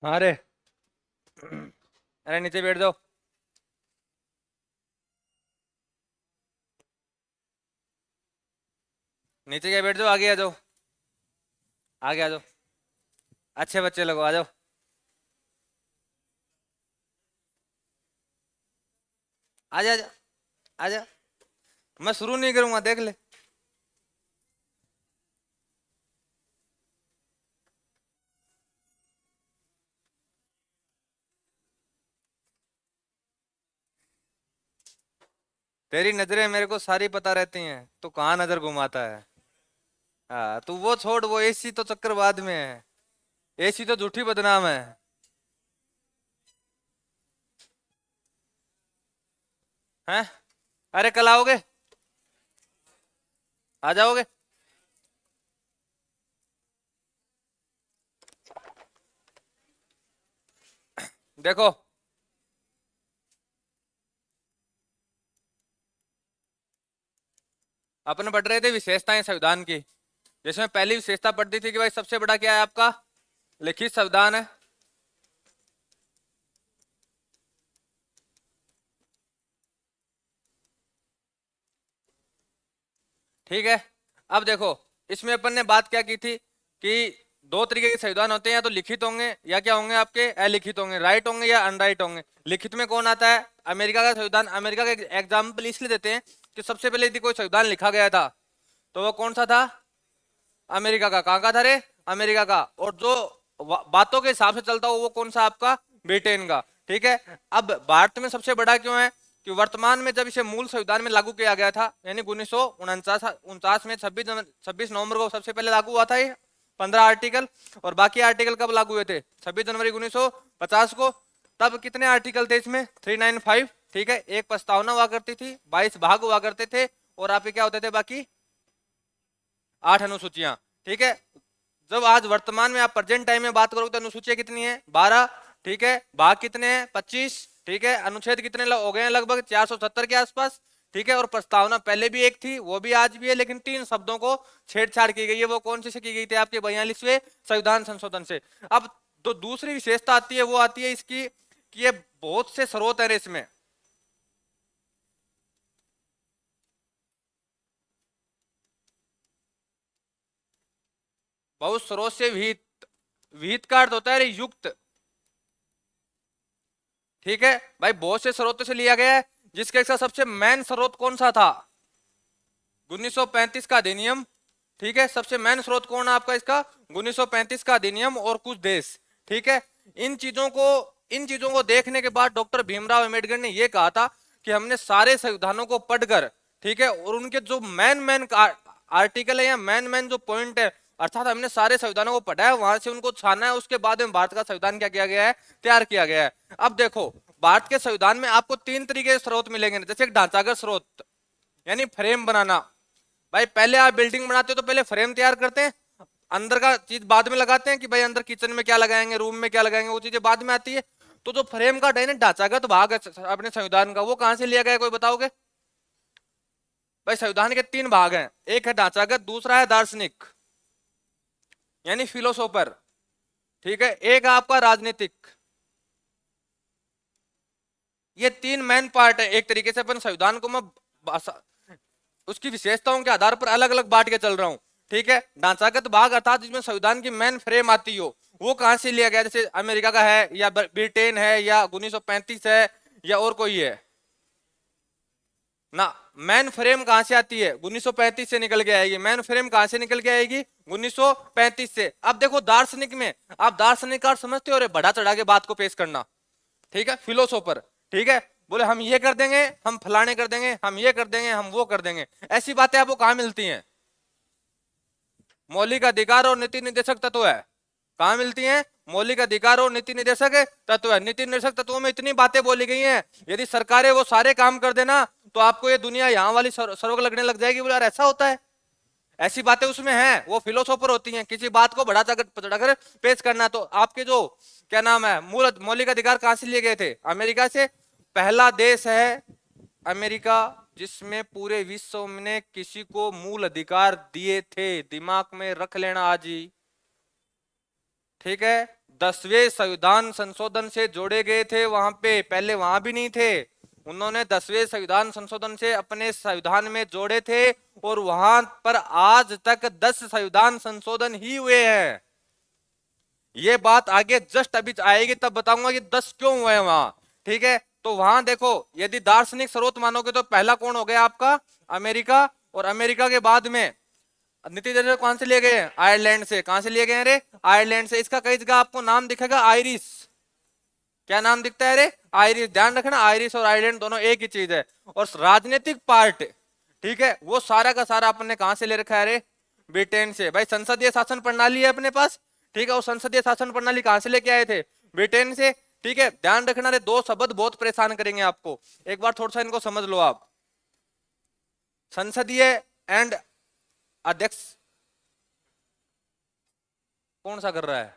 हाँ रे। अरे नीचे बैठ जाओ। नीचे क्या बैठ जाओ, आगे आ जाओ। आगे आ जाओ। अच्छे बच्चे लोग आ जाओ। आजा आजा। आजा। मैं शुरू नहीं करूंगा, देख ले। तेरी नजरें मेरे को सारी पता रहती हैं, तू कहाँ नजर घुमाता है। हाँ, तू वो छोड़, वो एसी तो चक्कर बाद में है। एसी तो झूठी बदनाम है। हैं? अरे कल आओगे? आ जाओगे? देखो, अपन पढ़ रहे थे विशेषताएं संविधान की, जिसमें पहली विशेषता पढ़ती थी कि भाई सबसे बड़ा क्या है आपका, लिखित संविधान है। ठीक है। अब देखो, इसमें अपन ने बात क्या की थी कि दो तरीके के संविधान होते हैं, या तो लिखित होंगे या क्या होंगे आपके अलिखित होंगे, राइट होंगे या अनराइट होंगे। लिखित में कौन आता है? अमेरिका का संविधान। अमेरिका का एग्जाम्पल इसलिए देते हैं कि सबसे पहले यदि कोई संविधान लिखा गया था तो वो कौन सा था? अमेरिका का। कहाँ का था रे? अमेरिका का। और जो बातों के हिसाब से चलता हो वो कौन सा आपका? ब्रिटेन का। ठीक है। अब भारत में सबसे बड़ा क्यों है? कि वर्तमान में जब इसे मूल संविधान में लागू किया गया था, यानी 1949 में 26 नवंबर को सबसे पहले लागू हुआ था ये 15 आर्टिकल। और बाकी आर्टिकल कब लागू हुए थे? 26 जनवरी 1950 को। तब कितने आर्टिकल थे इसमें? 395। ठीक है। एक प्रस्तावना हुआ करती थी, 22 भाग हुआ करते थे, और आपके क्या होते थे बाकी? 8 अनुसूचियां। ठीक है। जब आज वर्तमान में आप प्रेजेंट टाइम में बात करोगे तो अनुसूचियां कितनी है? 12। ठीक है। भाग कितने हैं? 25। ठीक है। अनुच्छेद कितने हो गए हैं? लगभग 470 के आसपास। ठीक है। और प्रस्तावना पहले भी एक थी, वो भी आज भी है, लेकिन 3 शब्दों को छेड़छाड़ की गई है। वो कौन सी से की गई थी? आपके 42वें संविधान संशोधन से। अब तो दूसरी विशेषता आती है, वो आती है इसकी कि ये बहुत से स्रोत है इसमें। बहुत स्रोत से विहित। विहित का अर्थ होता है युक्त। ठीक है भाई, बहुत से स्रोतों से लिया गया है। जिसके साथ सबसे मेन स्रोत कौन सा था? 1935 का अधिनियम। ठीक है। सबसे मेन स्रोत कौन है आपका इसका? 1935 का अधिनियम और कुछ देश। ठीक है। इन चीजों को इन चीजों को देखने के बाद डॉक्टर भीमराव अंबेडकर ने यह कहा था कि हमने सारे संविधानों को पढ़कर, ठीक है, और उनके जो मेन मेन आर्टिकल है या मेन मेन जो पॉइंट है, अर्थात हमने सारे संविधानों को पढ़ा है, वहां से उनको छाना है, उसके बाद में भारत का संविधान क्या किया गया है? तैयार किया गया है। अब देखो, भारत के संविधान में आपको 3 तरीके के स्रोत मिलेंगे। जैसे एक ढांचागत स्रोत, यानी फ्रेम बनाना। भाई पहले आप बिल्डिंग बनाते हो तो पहले फ्रेम तैयार करते हैं, अंदर का चीज बाद में लगाते हैं कि भाई अंदर किचन में क्या लगाएंगे, रूम में क्या लगाएंगे, वो चीजें बाद में आती है। तो जो फ्रेम का ढांचागत भाग है अपने संविधान का, वो कहां से लिया गया, कोई बताओगे? भाई संविधान के 3 भाग हैं। एक है ढांचागत, दूसरा है दार्शनिक यानी फिलोसोफर। ठीक है। एक है आपका राजनीतिक। ये 3 मेन पार्ट है। एक तरीके से अपन संविधान को मैं उसकी विशेषताओं के आधार पर अलग अलग बांट के चल रहा हूं। ठीक है। ढांचागत भाग अर्थात जिसमें संविधान की मेन फ्रेम आती हो, वो कहां से लिया गया? जैसे अमेरिका का है, या ब्रिटेन है, या 1935 है, या और कोई है ना। मैन फ्रेम कहां से आती है? 1935 से निकल के आएगी। मैन फ्रेम कहां से निकल के आएगी? 1935 से। अब देखो दार्शनिक में, आप दार्शनिक का समझते हो? रे बढ़ा चढ़ा के बात को पेश करना। ठीक है। फिलोसोफर, ठीक है, बोले हम ये कर देंगे, हम फलाने कर देंगे, हम ये कर देंगे, हम वो कर देंगे। ऐसी बातें आपको कहां मिलती हैं? मौलिक अधिकार और नीति निर्देशक तत्व है। कहां मिलती हैं? मौलिक अधिकार और नीति निर्देशक तत्व है। नीति निर्देशक तत्वों में इतनी बातें बोली गई हैं, यदि सरकारें वो सारे काम कर देना तो आपको ये दुनिया यहां वाली स्वर्ग लगने लग जाएगी। बोले यार ऐसा होता है? ऐसी बातें उसमें हैं, वो फिलोसोफर होती हैं। किसी बात को बढ़ा चढ़ाकर पेश करना। तो आपके जो क्या नाम है, मूल मौलिक अधिकार कहां से लिए गए थे? अमेरिका से। पहला देश है अमेरिका जिसमें पूरे विश्व ने किसी को मूल अधिकार दिए थे। दिमाग में रख लेना आज ही। ठीक है। 10वें संविधान संशोधन से जोड़े गए थे वहां पे, पहले वहां भी नहीं थे। उन्होंने 10वें संविधान संशोधन से अपने संविधान में जोड़े थे और वहां पर आज तक 10 संविधान संशोधन ही हुए हैं। ये बात आगे जस्ट अभी आएगी तब बताऊंगा कि 10 क्यों हुए वहां। ठीक है, तो वहां देखो यदि दार्शनिक स्रोत मानोगे तो पहला कौन हो गया आपका, अमेरिका। और अमेरिका के बाद में नतीजे कौन से लिए गए, आयरलैंड से। कहां से लिए गए, अरे आयरलैंड से। इसका कई जगह आपको नाम दिखेगा आयरिश। क्या नाम दिखता है, अरे आयरिश। ध्यान रखना, आयरिश और आयरलैंड दोनों एक ही चीज है। और राजनीतिक पार्ट, ठीक है, वो सारा का सारा अपन ने कहां से ले रखा है, अरे ब्रिटेन से। भाई संसदीय शासन प्रणाली है अपने पास, ठीक है, और संसदीय शासन प्रणाली कहां से लेके आए थे, ब्रिटेन से। ठीक है, ध्यान रखना, रे दो शब्द बहुत परेशान करेंगे आपको, एक बार थोड़ा सा इनको समझ लो आप। संसदीय एंड अध्यक्ष, कौन सा कर रहा है,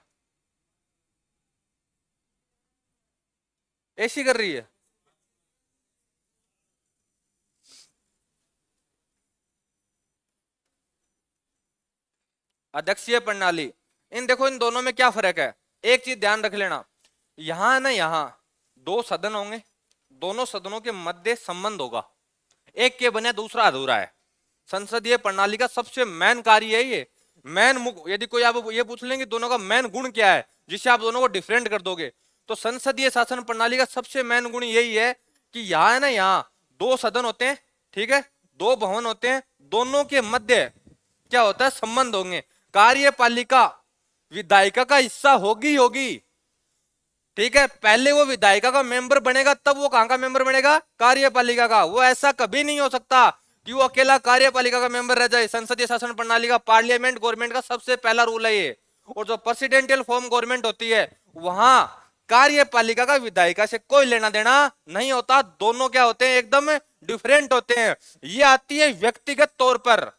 ऐसी कर रही है। अध्यक्षीय प्रणाली, इन देखो इन दोनों में क्या फर्क है, एक चीज ध्यान रख लेना। यहां ना, यहां दो सदन होंगे, दोनों सदनों के मध्य संबंध होगा, एक के बने दूसरा अधूरा है। संसदीय प्रणाली का सबसे मेन कार्य है ये। मेन, यदि कोई आप ये पूछ लेंगे दोनों का मेन गुण क्या है जिससे आप दोनों को डिफरेंट कर दोगे, तो संसदीय शासन प्रणाली का सबसे मेन गुण यही है कि यहाँ है ना, यहाँ दो सदन होते हैं, ठीक है, दो भवन होते हैं, दोनों के मध्य क्या होता है, संबंध होंगे। कार्यपालिका विधायिका का हिस्सा होगी होगी, ठीक है, पहले वो विधायिका का मेंबर बनेगा तब वो कहां का मेंबर बनेगा, कार्यपालिका का। वो ऐसा कभी नहीं हो सकता कि वो अकेला कार्यपालिका का मेंबर रह जाए। संसदीय शासन प्रणाली का, पार्लियामेंट गवर्नमेंट का सबसे पहला रूल है ये। और जो प्रेसिडेंशियल फॉर्म गवर्नमेंट होती है वहां कार्यपालिका का विधायिका से कोई लेना देना नहीं होता, दोनों क्या होते हैं, एकदम डिफरेंट होते हैं। ये आती है व्यक्तिगत तौर पर,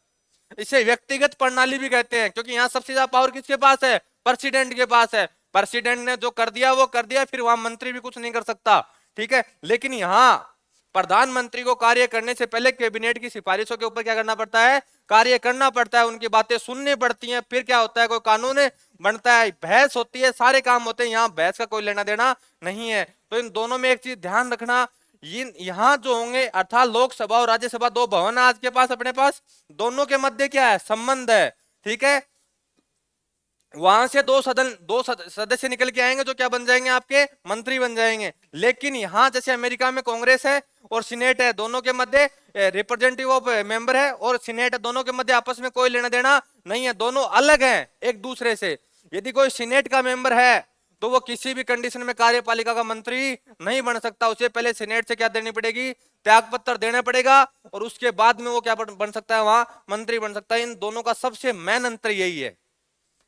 इसे व्यक्तिगत प्रणाली भी कहते हैं, क्योंकि यहां सबसे ज्यादा पावर किसके पास है, प्रेसिडेंट के पास है। प्रेसिडेंट ने जो कर दिया वो कर दिया, फिर वहां मंत्री भी कुछ नहीं कर सकता, ठीक है। लेकिन यहाँ प्रधानमंत्री को कार्य करने से पहले कैबिनेट की सिफारिशों के ऊपर क्या करना पड़ता है, कार्य करना पड़ता है, उनकी बातें सुननी पड़ती हैं, फिर क्या होता है, कोई कानून बनता है, बहस होती है, सारे काम होते हैं। यहाँ बहस का कोई लेना देना नहीं है। तो इन दोनों में एक चीज ध्यान रखना, यहाँ जो होंगे अर्थात लोकसभा और राज्यसभा, दो भवन आज के पास अपने पास, दोनों के मध्य क्या है, संबंध है, ठीक है। वहां से दो सदस्य निकल के आएंगे जो क्या बन जाएंगे, आपके मंत्री बन जाएंगे। लेकिन यहां जैसे अमेरिका में कांग्रेस है और सीनेट है, दोनों के मध्य रिप्रेजेंटेटिव ऑफ मेंबर है और सीनेट है, दोनों के मध्य आपस में कोई लेना देना नहीं है, दोनों अलग हैं एक दूसरे से। यदि कोई सीनेट का मेंबर है तो वो किसी भी कंडीशन में कार्यपालिका का मंत्री नहीं बन सकता, उसे पहले सीनेट से क्या देनी पड़ेगी, त्याग पत्र देना पड़ेगा, और उसके बाद में वो क्या बन सकता है, वहां मंत्री बन सकता है। इन दोनों का सबसे मेन अंतर यही है,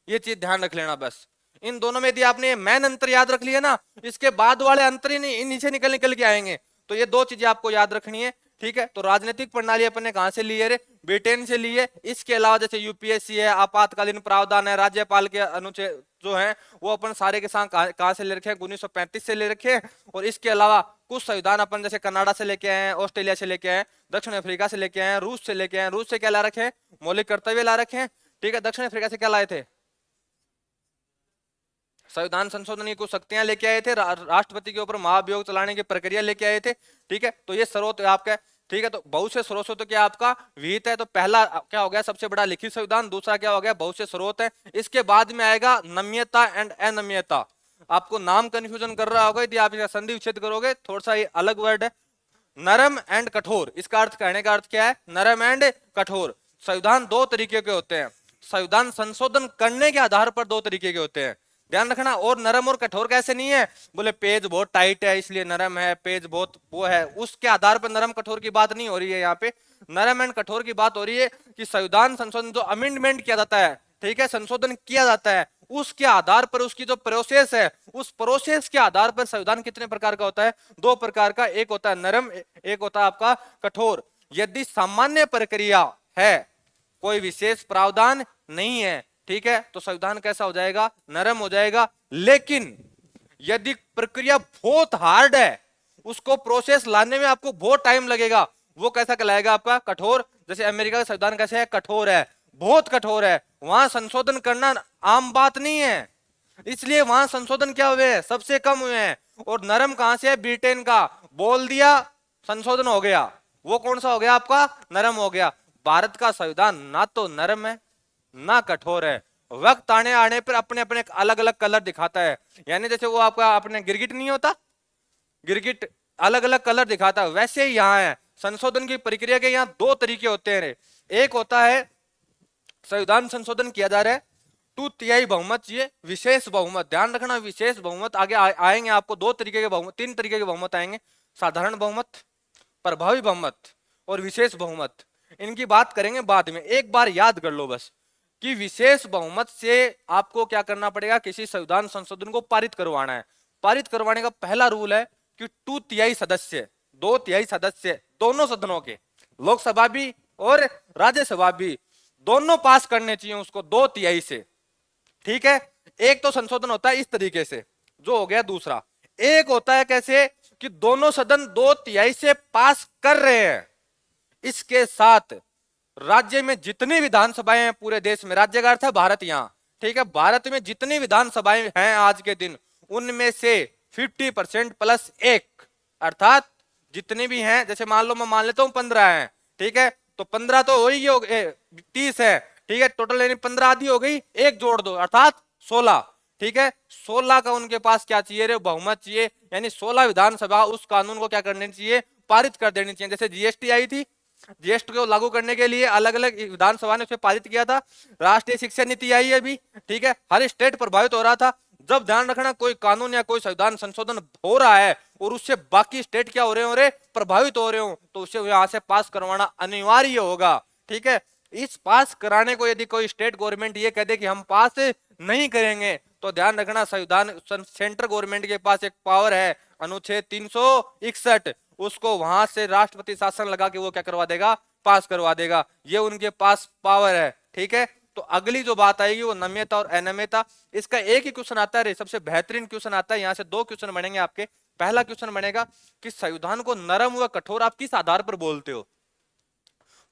ये चीज ध्यान रख लेना बस। इन दोनों में यदि आपने मेन अंतर याद रख लिया ना, इसके बाद वाले अंतर ही नहीं नीचे निकल निकल के आएंगे। तो ये दो चीजें आपको याद रखनी है, ठीक है। तो राजनीतिक प्रणाली अपन ने कहां से ली है, रे ब्रिटेन से ली है। इसके अलावा जैसे यूपीएससी है, आपातकालीन प्रावधान है, राज्यपाल के अनुच्छेद जो है वो अपन सारे के साथ कहां से ले रखे हैं, 1935 से ले रखे हैं। और इसके अलावा कुछ संविधान अपन जैसे कनाडा से लेके आए हैं, ऑस्ट्रेलिया से लेके आए, दक्षिण अफ्रीका से लेके आए, रूस से लेके आए। रूस से क्या ला रखे हैं, मौलिक कर्तव्य ला रखे हैं, ठीक है। दक्षिण अफ्रीका से क्या लाए थे, संविधान संशोधन की कुछ शक्तियां लेके आए थे, राष्ट्रपति के ऊपर महाभियोग चलाने की प्रक्रिया लेके आए थे, ठीक है। तो ये स्रोत है आपका, ठीक है। तो बहुत से स्रोत तो क्या आपका विहित है। तो पहला क्या हो गया, सबसे बड़ा लिखित संविधान, दूसरा क्या हो गया, बहुत से स्रोत है। इसके बाद में आएगा नम्यता एंड अनम्यता। आपको नाम कंफ्यूजन कर रहा होगा यदि आप इसका संधि विच्छेद करोगे, थोड़ा सा ये अलग वर्ड है, नरम एंड कठोर। इसका अर्थ, कहने का अर्थ क्या है, नरम एंड कठोर। संविधान दो तरीके के होते हैं, संविधान संशोधन करने के आधार पर दो तरीके के होते हैं, ध्यान रखना। और नरम और कठोर कैसे नहीं है, बोले पेज बहुत टाइट है इसलिए नरम है, पेज बहुत वो है, उसके आधार पर नरम कठोर की बात नहीं हो रही है। यहाँ पे नरम एंड कठोर की बात हो रही है कि संविधान संशोधन जो अमेंडमेंट किया जाता है, ठीक है, संशोधन किया जाता है, उसके आधार पर उसकी जो प्रोसेस है, उस प्रोसेस के आधार पर संविधान कितने प्रकार का होता है, दो प्रकार का, एक होता है नरम, एक होता है आपका कठोर। यदि सामान्य प्रक्रिया है, कोई विशेष प्रावधान नहीं है, ठीक है, तो संविधान कैसा हो जाएगा, नरम हो जाएगा। लेकिन यदि प्रक्रिया बहुत हार्ड है, उसको प्रोसेस लाने में आपको बहुत टाइम लगेगा, वो कैसा कहलाएगा, आपका कठोर। जैसे अमेरिका का संविधान कैसे है, कठोर है, बहुत कठोर है, वहां संशोधन करना आम बात नहीं है। इसलिए वहां संशोधन क्या हुए हैं, सबसे कम हुए हैं। और नरम कहां से है, ब्रिटेन का, बोल दिया संशोधन हो गया, वो कौन सा हो गया आपका, नरम हो गया। भारत का संविधान ना तो नरम है ना कठोर है, वक्त आने आने पर अपने अपने अलग अलग कलर दिखाता है। यानी जैसे वो आपका अपने गिरगिट नहीं होता, गिरगिट अलग अलग कलर दिखाता है, वैसे ही यहाँ है। संशोधन की प्रक्रिया के यहाँ दो तरीके होते हैं। एक होता है संविधान संशोधन किया जा रहा है, 2/3 बहुमत चाहिए, विशेष बहुमत, ध्यान रखना विशेष बहुमत आगे आएंगे आपको, दो तरीके के बहुमत, तीन तरीके के बहुमत आएंगे, साधारण बहुमत, प्रभावी बहुमत और विशेष बहुमत। इनकी बात करेंगे बाद में, एक बार याद कर लो बस कि विशेष बहुमत से आपको क्या करना पड़ेगा, किसी संविधान संशोधन को पारित करवाना है। पारित करवाने का पहला रूल है कि 2/3 सदस्य, 2/3 सदस्य दोनों सदनों के, लोकसभा भी और राज्यसभा भी, दोनों पास करने चाहिए उसको 2/3 से। ठीक है, एक तो संशोधन होता है इस तरीके से, जो हो गया। दूसरा एक होता है कैसे कि दोनों सदन 2/3 से पास कर रहे हैं, इसके साथ राज्य में जितनी विधानसभाएं हैं पूरे देश में, राज्य का अर्थ है भारत यहां, ठीक है, भारत में जितनी विधानसभाएं हैं आज के दिन, उनमें से 50% प्लस एक, अर्थात जितने भी हैं, जैसे मान लो मैं मान लेता हूं 15 हैं, ठीक है, तो 15 तो हो ही 30 है, ठीक है, टोटल यानी 15 आधी हो गई, एक जोड़ दो अर्थात 16, ठीक है, 16 का उनके पास क्या चाहिए रे, बहुमत चाहिए। यानी 16 विधानसभा उस कानून को क्या करनी चाहिए, पारित कर देनी चाहिए। जैसे जीएसटी आई थी, जीएसटी को लागू करने के लिए अलग अलग विधानसभा ने उसे पारित किया था। राष्ट्रीय शिक्षा नीति आई है अभी, ठीक है, हर स्टेट प्रभावित हो रहा था। जब ध्यान रखना कोई कानून या कोई संविधान संशोधन हो रहा है और उससे बाकी स्टेट क्या हो रहे हो, प्रभावित हो रहे हो, तो उसे यहां से पास करवाना अनिवार्य होगा। ठीक है, इस पास कराने को यदि कोई स्टेट गवर्नमेंट ये कह दे कि हम पास नहीं करेंगे, तो ध्यान रखना संविधान सेंट्रल गवर्नमेंट के पास एक पावर है, अनुच्छेद 361, उसको वहां से राष्ट्रपति शासन लगा के वो क्या करवा देगा, पास करवा देगा। ये उनके पास पावर है। ठीक है, तो अगली जो बात आएगी वो नम्यता और अनम्यता। इसका एक ही क्वेश्चन आता है, सबसे बेहतरीन क्वेश्चन आता है, यहाँ से दो क्वेश्चन बनेंगे आपके। पहला क्वेश्चन बनेगा कि संविधान को नरम व कठोर आप किस आधार पर बोलते हो।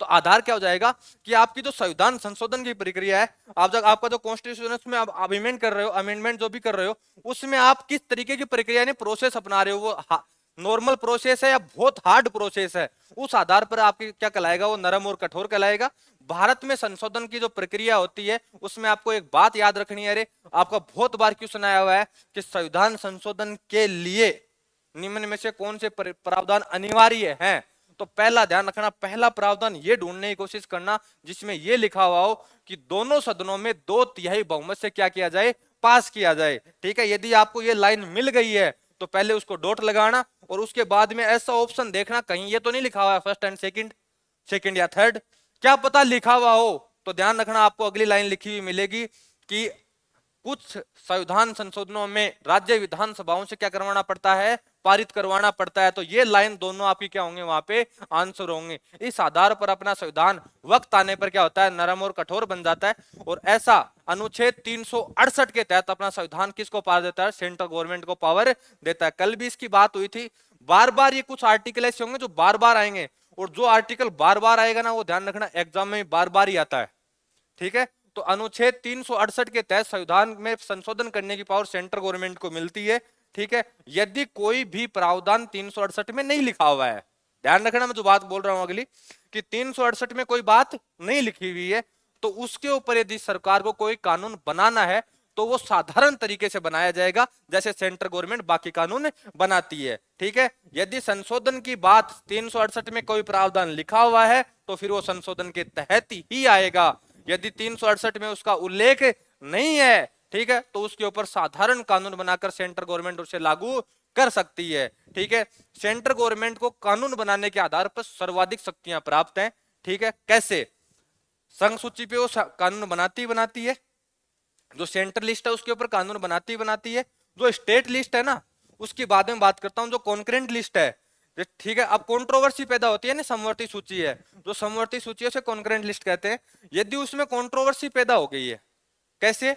तो आधार क्या हो जाएगा कि आपकी जो संविधान संशोधन की प्रक्रिया है, आप जब आपका जो कॉन्स्टिट्यूशन उसमें आप अमेंडमेंट कर रहे हो, अमेंडमेंट जो भी कर रहे हो, उसमें आप किस तरीके की प्रक्रिया यानी प्रोसेस अपना रहे हो, वो नॉर्मल प्रोसेस है या बहुत हार्ड प्रोसेस है, उस आधार पर आपकी क्या कहलाएगा, वो नरम और कठोर कहलाएगा। भारत में संशोधन की जो प्रक्रिया होती है उसमें आपको एक बात याद रखनी है, अरे आपका बहुत बार क्वेश्चन आया हुआ है कि संविधान संशोधन के लिए निम्न में से कौन से प्रावधान अनिवार्य हैं। तो पहला ध्यान रखना, पहला प्रावधान ये ढूंढने की कोशिश करना जिसमें ये लिखा हुआ हो कि दोनों सदनों में 2/3 बहुमत से क्या किया जाए, पास किया जाए। ठीक है, यदि आपको ये लाइन मिल गई है तो पहले उसको डॉट लगाना और उसके बाद में ऐसा ऑप्शन देखना कहीं ये तो नहीं लिखा हुआ है फर्स्ट एंड सेकंड, सेकंड या थर्ड, क्या पता लिखा हुआ हो। तो ध्यान रखना आपको अगली लाइन लिखी हुई मिलेगी कि कुछ संविधान संशोधनों में राज्य विधानसभाओं से क्या करवाना पड़ता है, पारित करवाना पड़ता है। तो ये लाइन दोनों आपकी क्या होंगे, वहां पे आंसर होंगे। इस आधार पर अपना संविधान वक्त आने पर क्या होता है, नरम और कठोर बन जाता है। और ऐसा अनुच्छेद 368 के तहत अपना संविधान किसको पावर देता है, सेंट्रल गवर्नमेंट को पावर देता है। कल भी इसकी बात हुई थी, बार बार ये कुछ आर्टिकल ऐसे होंगे जो बार बार आएंगे, और जो आर्टिकल बार बार आएगा ना वो ध्यान रखना एग्जाम में बार बार ही आता है। ठीक है, तो अनुच्छेद 368 के तहत संविधान में संशोधन करने की पावर सेंट्रल गवर्नमेंट को मिलती है। ठीक है, यदि कोई भी प्रावधान 368 में नहीं लिखा हुआ है, ध्यान रखना मैं जो बात बोल रहा हूं अगली, कि 368 में कोई बात नहीं लिखी हुई है, तो उसके ऊपर यदि सरकार को कोई कानून बनाना है तो वो साधारण तरीके से बनाया जाएगा जैसे सेंट्रल गवर्नमेंट बाकी कानून बनाती है। ठीक है, यदि संशोधन की बात 368 में कोई प्रावधान लिखा हुआ है तो फिर वो संशोधन के तहत ही आएगा। यदि 368 में उसका उल्लेख नहीं है, ठीक है, तो उसके ऊपर साधारण कानून बनाकर सेंट्रल गवर्नमेंट उसे लागू कर सकती है। ठीक है, सेंट्रल गवर्नमेंट को कानून बनाने के आधार पर सर्वाधिक शक्तियां प्राप्त हैं। ठीक है, कैसे, संघ सूची पे वो कानून बनाती है, जो सेंट्रल लिस्ट है उसके ऊपर कानून बनाती है, जो स्टेट लिस्ट है ना उसकी बाद में बात करता हूं, जो कॉन्करेंट लिस्ट है। ठीक है, अब कंट्रोवर्सी पैदा होती है ना, समवर्ती सूची है, जो समवर्ती सूची है उसे कॉन्करेंट लिस्ट कहते हैं। यदि उसमें कंट्रोवर्सी पैदा हो गई है, कैसे,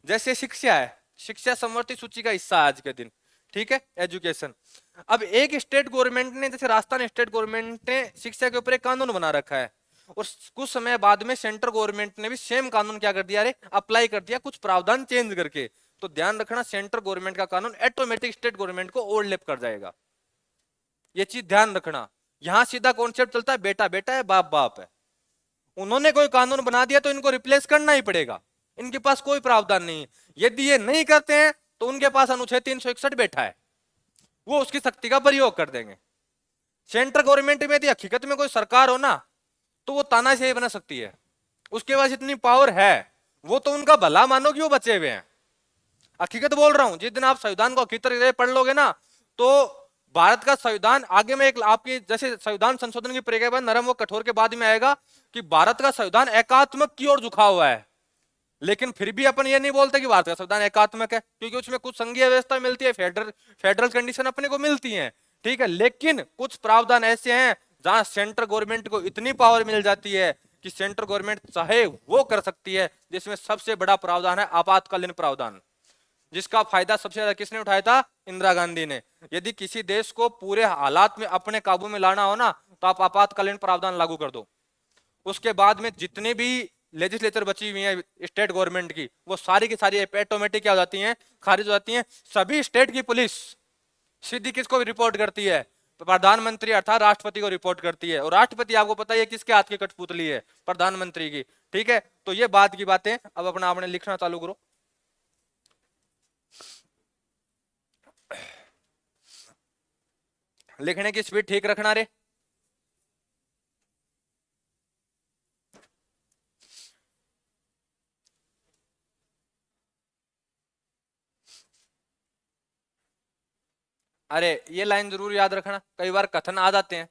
जैसे शिक्षा है, शिक्षा समवर्ती सूची का हिस्सा है आज के दिन। ठीक है, एजुकेशन। अब एक स्टेट गवर्नमेंट ने, जैसे राजस्थान स्टेट गवर्नमेंट ने शिक्षा के ऊपर एक कानून बना रखा है, और कुछ समय बाद में सेंट्रल गवर्नमेंट ने भी सेम कानून क्या कर दिया, अरे अप्लाई कर दिया, कुछ प्रावधान चेंज करके। तो ध्यान रखना सेंट्रल गवर्नमेंट का कानून ऑटोमेटिक स्टेट गवर्नमेंट को ओवरलैप कर जाएगा। ये चीज ध्यान रखना। यहां सीधा कॉन्सेप्ट चलता है बेटा बेटा है बाप बाप है। उन्होंने कोई कानून बना दिया तो इनको रिप्लेस करना ही पड़ेगा, इनके पास कोई प्रावधान नहीं है। यदि ये नहीं करते हैं तो उनके पास अनुच्छेद 361 बैठा है, वो उसकी शक्ति का प्रयोग कर देंगे। सेंट्रल गवर्नमेंट में यदि हकीकत में कोई सरकार हो ना तो वो तानाशाही बना सकती है, उसके पास इतनी पावर है। वो तो उनका भला मानो कि वो बचे हुए हैं। हकीकत बोल रहा हूं, जिस दिन आप संविधान को हकीकत से पढ़ लोगे ना तो भारत का संविधान आगे में एक आपकी जैसे संविधान संशोधन की प्रक्रिया बाद नरम व कठोर के बाद में आएगा कि भारत का संविधान एकात्मक की ओर झुका हुआ है। लेकिन फिर भी अपन ये नहीं बोलते कि भारत का संविधान एकात्मक है, क्योंकि उसमें कुछ संघीय व्यवस्था मिलती है, फेडरल कंडीशन अपने को मिलती है, ठीक है। लेकिन कुछ प्रावधान ऐसे हैं जहां सेंट्रल गवर्नमेंट को इतनी पावर मिल जाती है कि सेंट्रल गवर्नमेंट चाहे वो कर सकती है। जिसमें सबसे बड़ा प्रावधान है आपातकालीन प्रावधान, जिसका फायदा सबसे ज्यादा किसने उठाया था? इंदिरा गांधी ने। यदि किसी देश को पूरे हालात में अपने काबू में लाना हो ना तो आप आपातकालीन प्रावधान लागू कर दो। उसके बाद में जितनी भी लेजिस्लेचर बची हुई है स्टेट गवर्नमेंट की, वो सारी की सारी ऑटोमेटिक क्या हो जाती हैं? खारिज हो जाती हैं। सभी स्टेट की पुलिस सीधी किसको रिपोर्ट करती है? प्रधानमंत्री अर्थात राष्ट्रपति को रिपोर्ट करती है। और राष्ट्रपति आपको पता है किसके हाथ की कठपुतली है? प्रधानमंत्री की, ठीक है। तो ये बात की बातें अब अपना आपने लिखना चालू करो। लिखने की स्पीड ठीक रखना रे। अरे ये लाइन जरूर याद रखना, कई बार कथन आ जाते हैं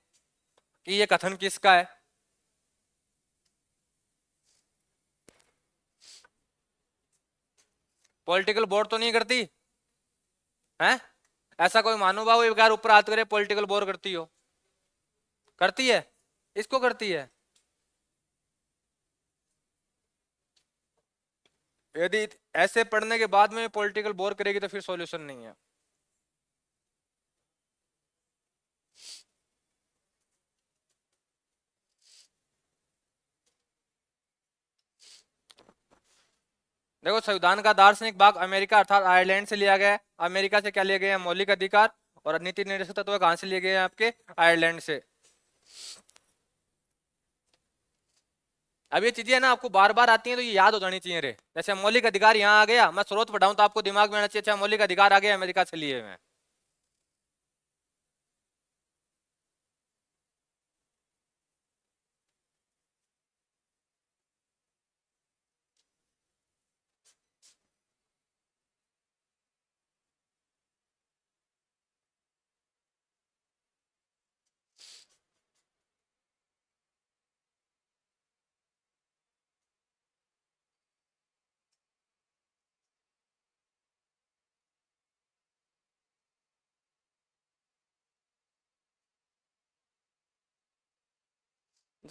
कि ये कथन किसका है। पॉलिटिकल बोर्ड तो नहीं करती है? ऐसा कोई महानुभाव एक बार ऊपर हाथ करे पॉलिटिकल बोर्ड करती हो? करती है? इसको करती है। यदि ऐसे पढ़ने के बाद में पॉलिटिकल बोर करेगी तो फिर सॉल्यूशन नहीं है। देखो संविधान का दार्शनिक भाग अमेरिका अर्थात आयरलैंड से लिया गया है। अमेरिका से क्या लिए गए हैं? मौलिक अधिकार। और नीति निर्देशक तत्व कहां से लिए गए हैं? आपके आयरलैंड से। अब ये चीजें ना आपको बार बार आती हैं तो ये याद हो जानी चाहिए रे। जैसे मौलिक अधिकार यहाँ आ गया, मैं स्रोत पढ़ाऊं तो आपको दिमाग में आना चाहिए अच्छा मौलिक अधिकार आ गया अमेरिका से लिए हुए हैं।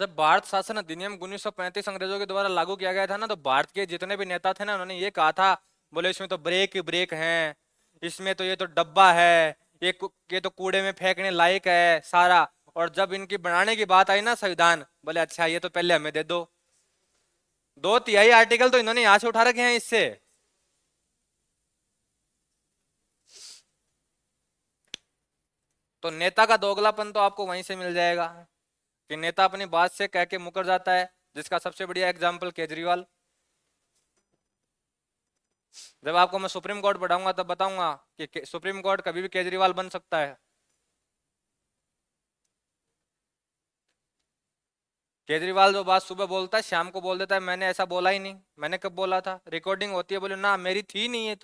जब भारत शासन अधिनियम 1935 अंग्रेजों के द्वारा लागू किया गया था ना तो भारत के जितने भी नेता थे ना उन्होंने ये कहा था, बोले इसमें तो ब्रेक ब्रेक हैं, इसमें तो ये तो डब्बा है, ये तो कूड़े में फेंकने लायक है सारा। और जब इनकी बनाने की बात आई ना संविधान, बोले अच्छा ये तो पहले हमें दे दो। 2/3 आर्टिकल तो इन्होंने यहां से उठा रखे हैं इससे। तो नेता का दोगलापन तो आपको वहीं से मिल जाएगा कि नेता अपनी बात से कह के मुकर जाता है, जिसका सबसे बढ़िया एग्जाम्पल केजरीवाल। जब आपको मैं सुप्रीम कोर्ट पढ़ाऊंगा तब बताऊंगा कि सुप्रीम कोर्ट कभी भी केजरीवाल बन सकता है। केजरीवाल जो बात सुबह बोलता है शाम को बोल देता है मैंने ऐसा बोला ही नहीं, मैंने कब बोला था, रिकॉर्डिंग होती है, बोले ना मेरी थी नहीं है।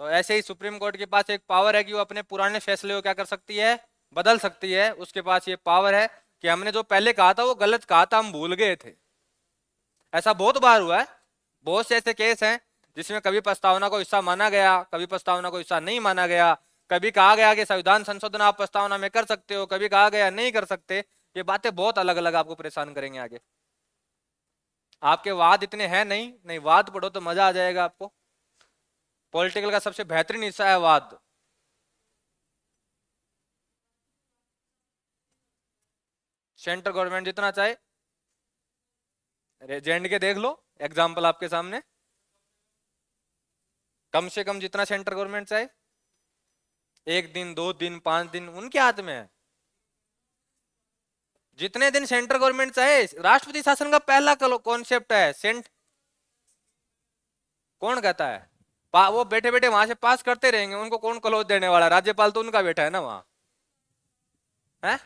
तो ऐसे ही सुप्रीम कोर्ट के पास एक पावर है कि वो अपने पुराने फैसले को क्या कर सकती है? बदल सकती है। उसके पास ये पावर है कि हमने जो पहले कहा था वो गलत कहा था, हम भूल गए थे। ऐसा बहुत बार हुआ है। बहुत से ऐसे केस हैं जिसमें कभी प्रस्तावना को हिस्सा माना गया, कभी प्रस्तावना को हिस्सा नहीं माना गया। कभी कहा गया कि संविधान संशोधन आप प्रस्तावना में कर सकते हो, कभी कहा गया नहीं कर सकते। ये बातें बहुत अलग अलग आपको परेशान करेंगे आगे। आपके वाद इतने हैं नहीं, नहीं वाद पढ़ो तो मजा आ जाएगा आपको। पॉलिटिकल का सबसे बेहतरीन हिस्सा है वाद। सेंट्रल गवर्नमेंट जितना चाहे जे एंड के देख लो, एग्जाम्पल आपके सामने, कम से कम जितना सेंट्रल गवर्नमेंट चाहे, 1 दिन 2 दिन 5 दिन उनके हाथ में है। जितने दिन सेंट्रल गवर्नमेंट चाहे, राष्ट्रपति शासन का पहला कॉन्सेप्ट है सेंट, कौन कहता है? वो बैठे बैठे वहां से पास करते रहेंगे, उनको कौन क्लोज देने वाला? राज्यपाल तो उनका बेटा है ना वहां, है?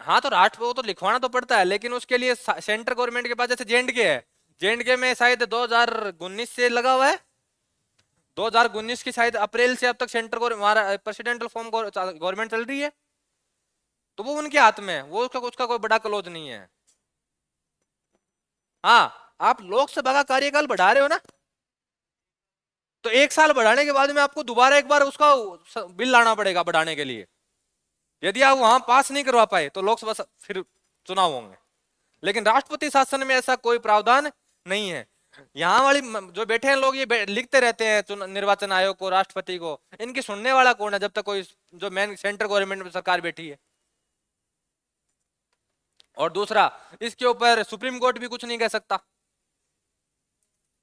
हाँ तो राष्ट्र वो तो लिखवाना तो पड़ता है, लेकिन उसके लिए सेंट्रल गवर्नमेंट के पास, जैसे जेएंडके है, जेएंडके में शायद 2019 से लगा हुआ है, 2019 की शायद अप्रैल से अब तक सेंट्रल हमारा प्रेसिडेंटल फॉर्म गवर्नमेंट चल रही है, तो वो उनके हाथ में है, वो उसका कोई बड़ा क्लोज नहीं है। हाँ, आप लोकसभा का कार्यकाल बढ़ा रहे हो ना, तो 1 साल बढ़ाने के बाद में आपको दोबारा एक बार उसका बिल लाना पड़ेगा बढ़ाने के लिए। यदि आप वहां पास नहीं करवा पाए तो लोकसभा फिर चुनाव होंगे। लेकिन राष्ट्रपति शासन में ऐसा कोई प्रावधान नहीं है। यहाँ वाली जो बैठे हैं लोग, ये लिखते रहते हैं निर्वाचन आयोग को, राष्ट्रपति को, इनकी सुनने वाला कौन है जब तक कोई जो मेन सेंट्रल गवर्नमेंट में सरकार बैठी है। और दूसरा, इसके ऊपर सुप्रीम कोर्ट भी कुछ नहीं कह सकता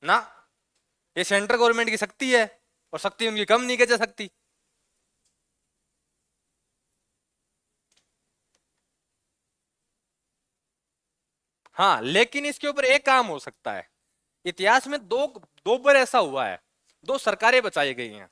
ना, ये सेंट्रल गवर्नमेंट की शक्ति है और शक्ति उनकी कम नहीं की जा सकती। हाँ, लेकिन इसके ऊपर एक काम हो सकता है। इतिहास में दो दो बार ऐसा हुआ है, 2 सरकारें बचाई गई हैं,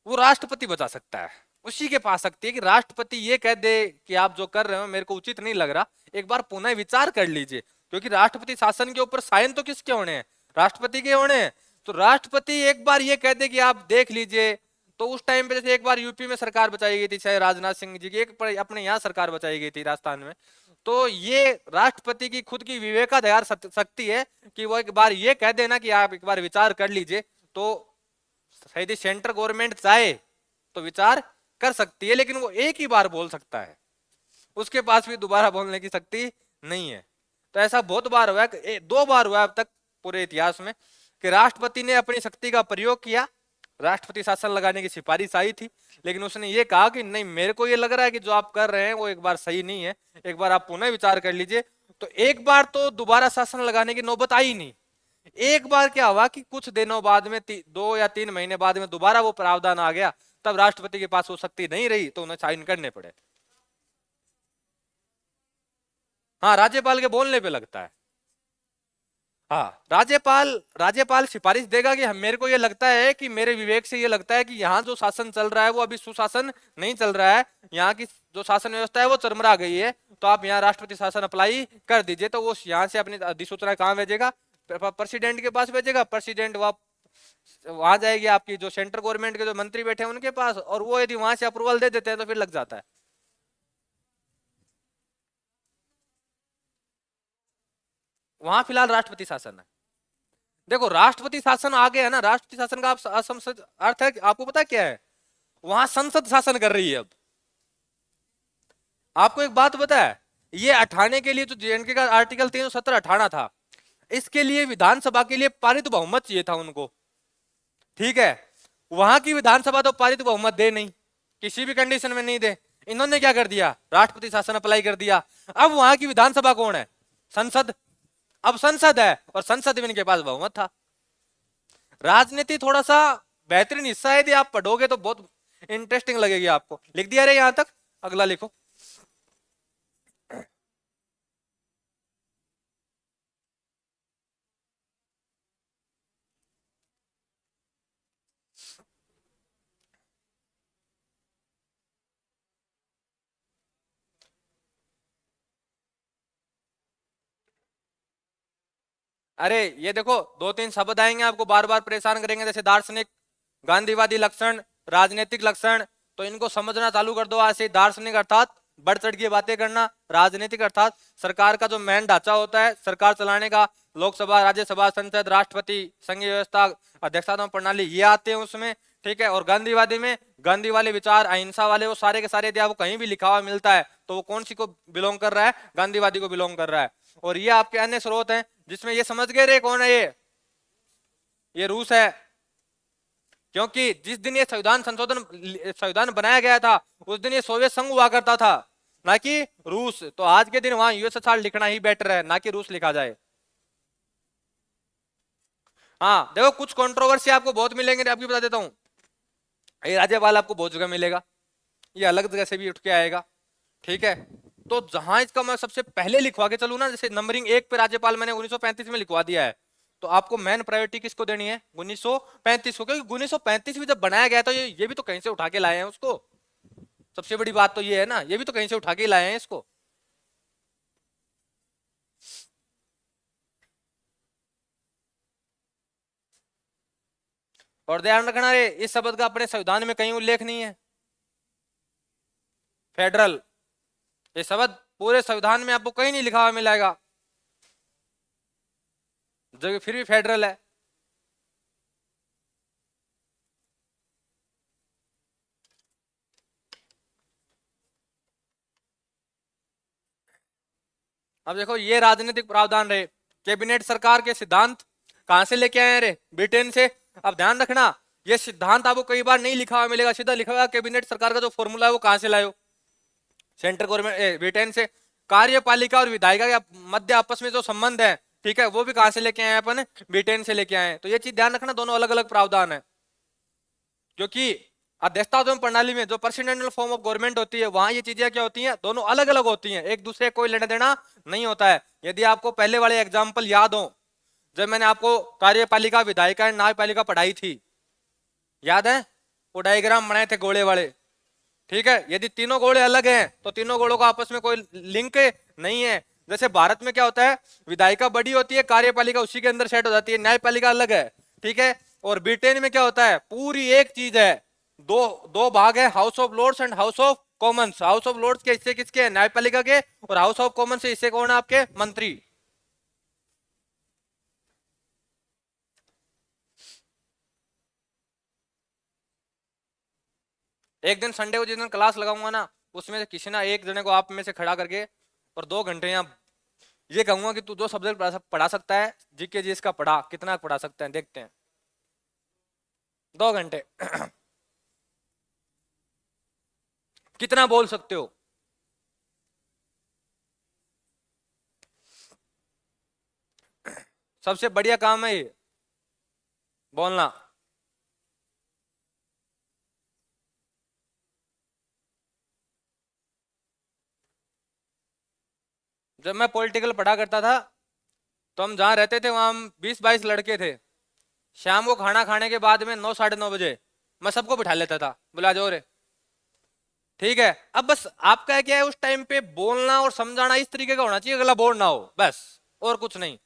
वो राष्ट्रपति बचा सकता है। उसी के पास सकती है कि राष्ट्रपति ये कह दे कि आप जो कर रहे हो मेरे को उचित नहीं लग रहा, एक बार पुनः विचार कर लीजिए। क्योंकि राष्ट्रपति शासन के ऊपर साइन तो किसके होने हैं? राष्ट्रपति के होने हैं। तो राष्ट्रपति एक बार ये कह दे कि आप देख लीजिए, तो उस टाइम पे जैसे एक बार यूपी में सरकार बचाई गई थी, चाहे राजनाथ सिंह जी की, एक अपने यहाँ सरकार बचाई गई थी राजस्थान में, तो ये राष्ट्रपति की खुद की विवेकाधीन शक्ति है कि वो एक बार ये कह देना कि आप एक बार विचार कर लीजिए। तो यदि सेंट्रल गवर्नमेंट चाहे तो विचार कर सकती है, लेकिन वो एक ही बार बोल सकता है, उसके पास भी दोबारा बोलने की शक्ति नहीं है। तो ऐसा बहुत बार हुआ है, 2 बार हुआ अब तक पूरे इतिहास में कि राष्ट्रपति ने अपनी शक्ति का प्रयोग किया, राष्ट्रपति शासन लगाने की सिफारिश आई थी, लेकिन उसने ये कहा कि नहीं, मेरे को ये लग रहा है कि जो आप कर रहे हैं वो एक बार सही नहीं है, एक बार आप पुनः विचार कर लीजिए। तो एक बार तो दोबारा शासन लगाने की नौबत आई नहीं। एक बार क्या हुआ कि कुछ दिनों बाद में 2 या 3 महीने बाद में दोबारा वो प्रावधान आ गया, तब राष्ट्रपति के पास वो शक्ति नहीं रही तो उन्हें साइन करने पड़े। हाँ, राज्यपाल के बोलने पे लगता है। हाँ, राज्यपाल राज्यपाल सिफारिश देगा कि हम, मेरे को ये लगता है कि मेरे विवेक से ये लगता है कि यहाँ जो शासन चल रहा है वो अभी सुशासन नहीं चल रहा है, यहाँ की जो शासन व्यवस्था है वो चरमरा गई है, तो आप यहाँ राष्ट्रपति शासन अप्लाई कर दीजिए। तो वो यहाँ से अपनी अधिसूचना कहाँ भेजेगा? प्रेसिडेंट के पास भेजेगा। प्रेसिडेंट वहां जाएगी आपकी जो सेंट्रल गवर्नमेंट के जो मंत्री बैठे हैं उनके पास, और वो यदि वहां से अप्रूवल दे देते हैं तो फिर लग जाता है। वहां फिलहाल राष्ट्रपति शासन है। देखो, राष्ट्रपति शासन आ गया है ना, राष्ट्रपति शासन का आप अर्थ है, आपको पता क्या है? वहां संसद शासन कर रही है अब। आपको एक बात पता है, ये हटाने के लिए जो जेएनके का आर्टिकल 370 हटाना था, इसके लिए विधानसभा के लिए पारित बहुमत चाहिए था उनको। ठीक है, वहां की विधानसभा तो पारित बहुमत दे नहीं, किसी भी कंडीशन में नहीं दे। इन्होंने क्या कर दिया? राष्ट्रपति शासन अप्लाई कर दिया। अब वहां की विधानसभा कौन है? संसद। अब संसद है और संसद में इनके पास बहुमत था। राजनीति थोड़ा सा बेहतरीन हिस्सा है, यदि आप पढ़ोगे तो बहुत इंटरेस्टिंग लगेगी आपको। लिख दिया रे यहां तक, अगला लिखो। अरे ये देखो, 2-3 शब्द आएंगे आपको बार बार परेशान करेंगे, जैसे दार्शनिक, गांधीवादी लक्षण, राजनीतिक लक्षण, तो इनको समझना चालू कर दो आज से। दार्शनिक अर्थात बढ़ चढ़ की बातें करना, राजनीतिक अर्थात सरकार का जो मेन ढांचा होता है सरकार चलाने का, लोकसभा, राज्यसभा, संसद, राष्ट्रपति, संघीय व्यवस्था, अध्यक्षता प्रणाली, ये आते हैं उसमें। ठीक है, और गांधीवादी में गांधी वाले विचार, अहिंसा वाले, वो सारे के सारे यदि आपको कहीं भी लिखा हुआ मिलता है तो वो कौन सी को बिलोंग कर रहा है? गांधीवादी को बिलोंग कर रहा है। और ये आपके अन्य स्रोत हैं जिसमें ये समझ गए रे कौन है ये रूस है। क्योंकि जिस दिन ये संविधान बनाया गया था उस दिन ये सोवियत संघ हुआ करता था। ना कि रूस। तो आज के दिन वहां यूएसएसआर लिखना ही बेटर है, ना कि रूस लिखा जाए। हाँ देखो, कुछ कंट्रोवर्सी आपको बहुत मिलेंगे, आपकी बता देता हूँ। ये राज्यपाल आपको बहुत जगह मिलेगा, ये अलग जगह से भी उठ के आएगा, ठीक है। तो जहां इसका मैं सबसे पहले लिखवा के चलू ना, जैसे नंबरिंग 1 पे राज्यपाल मैंने 1935 में लिखवा दिया है, तो आपको मेन प्रायोरिटी किसको देनी है? 1935 को, क्योंकि 1935 भी जब बनाया गया था, ये भी तो कहीं से उठा के लाए हैं उसको। सबसे बड़ी बात तो ये है ना, ये भी तो कहीं से उठा के लाए हैं इसको। और ध्यान रखना रे, इस शब्द का अपने संविधान में कहीं उल्लेख नहीं है, फेडरल। ये शब्द पूरे संविधान में आपको कहीं नहीं लिखा हुआ मिलेगा, जो फिर भी फेडरल है। अब देखो, ये राजनीतिक प्रावधान रहे, कैबिनेट सरकार के सिद्धांत कहां से लेके आए हैं रे? ब्रिटेन से। अब ध्यान रखना, ये सिद्धांत आपको कई बार नहीं लिखा हुआ मिलेगा, सीधा लिखा हुआ कैबिनेट सरकार का जो फॉर्मूला है वो कहां से लाए हो? सेंट्रल गवर्नमेंट, ब्रिटेन से। कार्यपालिका और विधायिका के मध्य आपस में जो संबंध है, ठीक है, वो भी कहां से लेके आए हैं अपन? ब्रिटेन से लेके आए हैं। तो ये चीज ध्यान रखना, दोनों अलग अलग प्रावधान है। क्योंकि अध्यक्षता प्रणाली में जो प्रेसिडेंशियल फॉर्म ऑफ गवर्नमेंट होती है, वहां ये चीजें क्या होती हैं? दोनों अलग अलग होती हैं, एक दूसरे कोई लेना देना नहीं होता है। यदि आपको पहले वाले एग्जाम्पल याद हो, जब मैंने आपको कार्यपालिका, विधायिका, न्यायपालिका पढ़ाई थी, याद है? वो डायग्राम बनाए थे घोड़े वाले, ठीक है। यदि तीनों घोड़े अलग हैं तो तीनों घोड़ों का आपस में कोई लिंक नहीं है। जैसे भारत में क्या होता है, विधायिका बड़ी होती है, कार्यपालिका उसी के अंदर सेट हो जाती है, न्यायपालिका अलग है, ठीक है। और ब्रिटेन में क्या होता है, पूरी एक चीज है, दो दो भाग है, House of Lords and House of Commons. House of Lords के हिस्से किसके हैं? न्यायपालिका के। और हाउस ऑफ कॉमन्स के हिस्से कौन है? आपके मंत्री। एक दिन संडे को जिस दिन क्लास लगाऊंगा ना, उसमें से किसी ना एक जने को आप में से खड़ा करके और 2 घंटे यहाँ ये कहूंगा कि तू जो सब्जेक्ट पढ़ा सकता है, जीके जी इसका पढ़ा, कितना पढ़ा सकता है, देखते हैं। 2 घंटे कितना बोल सकते हो? सबसे बढ़िया काम है ये, बोलना। जब मैं पॉलिटिकल पढ़ा करता था, तो हम जहां रहते थे वहां हम 20-22 लड़के थे। शाम को खाना खाने के बाद में 9-9:30 बजे मैं सबको बिठा लेता था, बुला जाओ रे, ठीक है। अब बस आपका क्या है, उस टाइम पे बोलना और समझाना इस तरीके का होना चाहिए, अगला बोर्ड ना हो, बस, और कुछ नहीं।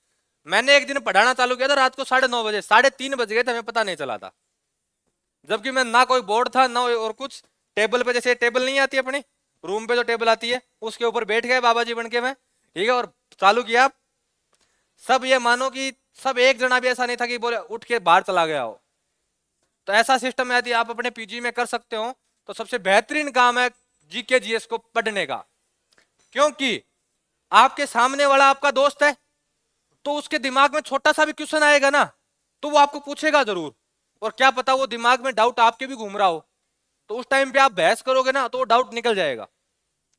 मैंने एक दिन पढ़ाना चालू किया था रात को 9:30 बजे, 3:30 बज गए थे, हमें पता नहीं चला था। जबकि मैं ना कोई बोर्ड था ना और कुछ। टेबल पे, जैसे टेबल नहीं आती अपनी रूम पे जो टेबल आती है, उसके ऊपर बैठ गए बाबा जी बन के मैं, ठीक है, और चालू किया। सब ये मानो कि सब एक जना भी ऐसा नहीं था कि बोले उठ के बाहर चला गया हो। तो ऐसा सिस्टम यदि आप अपने पीजी में कर सकते हो, तो सबसे बेहतरीन काम है जीके जीएस को पढ़ने का। क्योंकि आपके सामने वाला आपका दोस्त है, तो उसके दिमाग में छोटा सा भी क्वेश्चन आएगा ना, तो वो आपको पूछेगा जरूर। और क्या पता वो दिमाग में डाउट आपके भी घूम रहा हो, तो उस टाइम पे आप बहस करोगे ना, तो वो डाउट निकल जाएगा।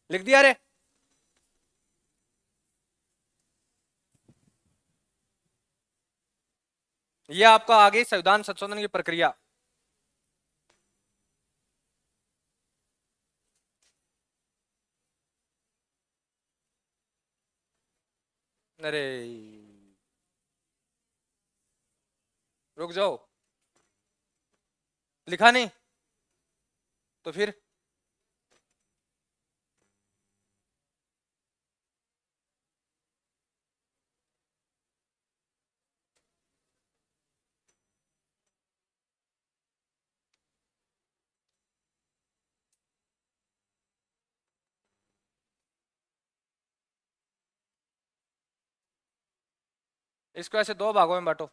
लिख दिया रे। ये आपका आगे संविधान संशोधन की प्रक्रिया। अरे रुक जाओ, लिखा नहीं तो फिर? इसको ऐसे 2 भागों में बांटो।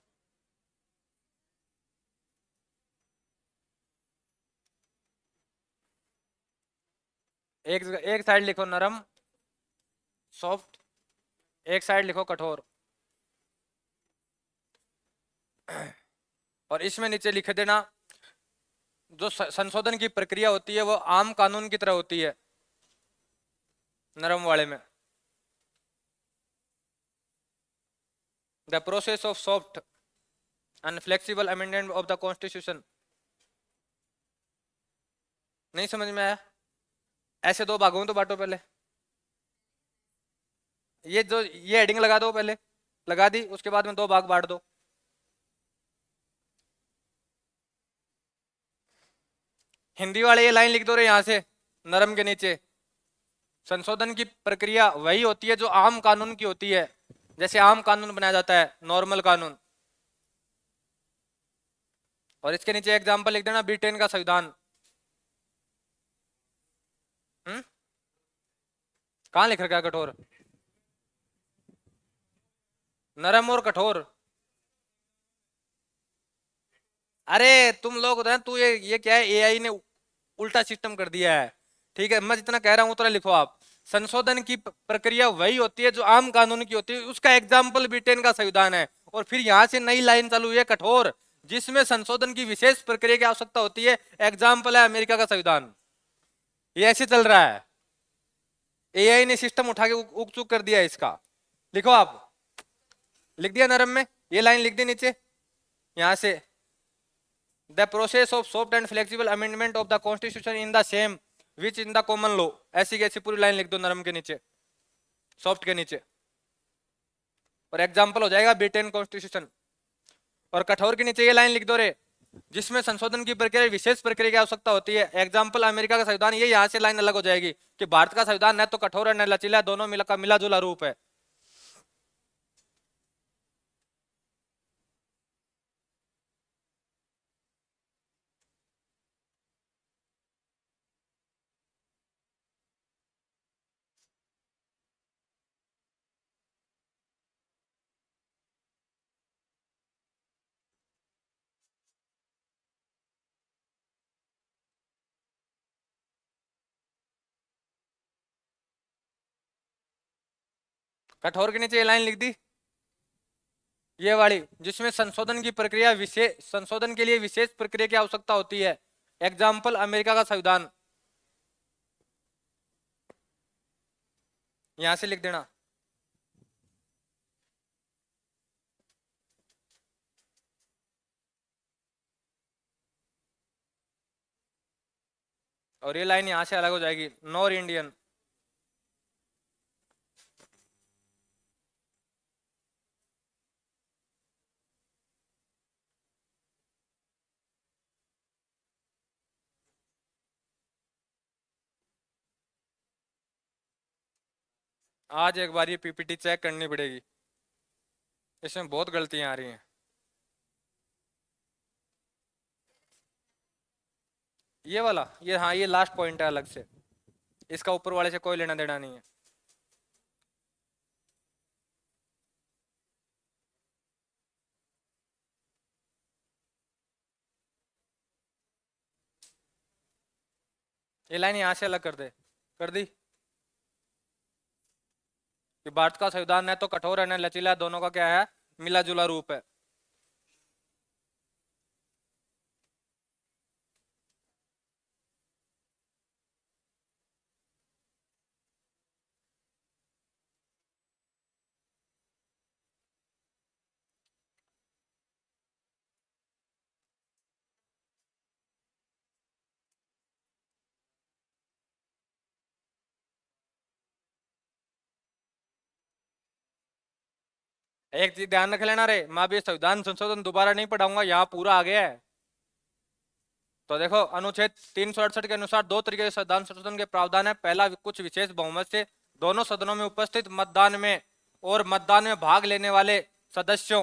एक साइड लिखो नरम, सॉफ्ट, एक साइड लिखो कठोर। और इसमें नीचे लिख देना, जो संशोधन की प्रक्रिया होती है वो आम कानून की तरह होती है। नरम वाले में, the process of soft and flexible amendment of the constitution. नहीं समझ में आया? ऐसे दो भागों में तो बांटो पहले। ये जो ये हेडिंग लगा दो पहले, लगा दी, उसके बाद में दो भाग बांट दो। हिंदी वाले ये लाइन लिख दो रे यहां से नरम के नीचे, संशोधन की प्रक्रिया वही होती है जो आम कानून की होती है, जैसे आम कानून बनाया जाता है, नॉर्मल कानून। और इसके नीचे एग्जांपल लिख देना, ब्रिटेन का संविधान। कहां लिख रखा है कठोर? नरम और कठोर। अरे तुम लोग तू ये क्या है, एआई ने उल्टा सिस्टम कर दिया है। ठीक है, मैं जितना कह रहा हूं उतना लिखो आप। संशोधन की प्रक्रिया वही होती है जो आम कानून की होती है, उसका एग्जाम्पल ब्रिटेन का संविधान है। और फिर यहां से नई लाइन चालू हुई है, कठोर, जिसमें संशोधन की विशेष प्रक्रिया की आवश्यकता होती है, एग्जाम्पल है अमेरिका का संविधान। ये ऐसे चल रहा है, एआई ने सिस्टम उठा के उक चुक कर दिया है इसका। लिखो आप, लिख दिया नरम में, ये लाइन लिख दी नीचे यहां से, the process of soft and flexible amendment of the constitution in the same which in the common law. ऐसी कैसी पूरी लाइन लिख दो नरम के नीचे, सॉफ्ट के नीचे, और एग्जाम्पल हो जाएगा ब्रिटेन कॉन्स्टिट्यूशन। और कठोर के नीचे ये लाइन लिख दो रे, जिसमें संशोधन की प्रक्रिया विशेष प्रक्रिया की आवश्यकता होती है, एग्जाम्पल अमेरिका का संविधान। ये यहां से लाइन अलग हो जाएगी कि भारत का संविधान न तो कठोर है न लचीला, दोनों मिला का मिला जुला रूप है। कठोर के नीचे ये लाइन लिख दी, ये वाली, जिसमें संशोधन की प्रक्रिया विशेष, संशोधन के लिए विशेष प्रक्रिया की आवश्यकता होती है, एग्जाम्पल अमेरिका का संविधान। यहां से लिख देना। और ये लाइन यहां से अलग हो जाएगी, नॉर इंडियन। आज एक बार ये पीपीटी चेक करनी पड़ेगी, इसमें बहुत गलतियां आ रही हैं। ये वाला, ये हाँ, ये लास्ट पॉइंट है अलग से, इसका ऊपर वाले से कोई लेना देना नहीं है। ये लाइन यहां से अलग कर दे, कर दी कि भारत का संविधान है तो कठोर है न लचीला, दोनों का क्या है, मिला जुला रूप है। एक चीज ध्यान रख लेना रे, मैं अभी संविधान संशोधन दोबारा नहीं पढ़ाऊंगा, यहाँ पूरा आ गया है। तो देखो, अनुच्छेद 368 के अनुसार दो तरीके के संविधान संशोधन के प्रावधान है। पहला, कुछ विशेष बहुमत से दोनों सदनों में उपस्थित मतदान में और मतदान में भाग लेने वाले सदस्यों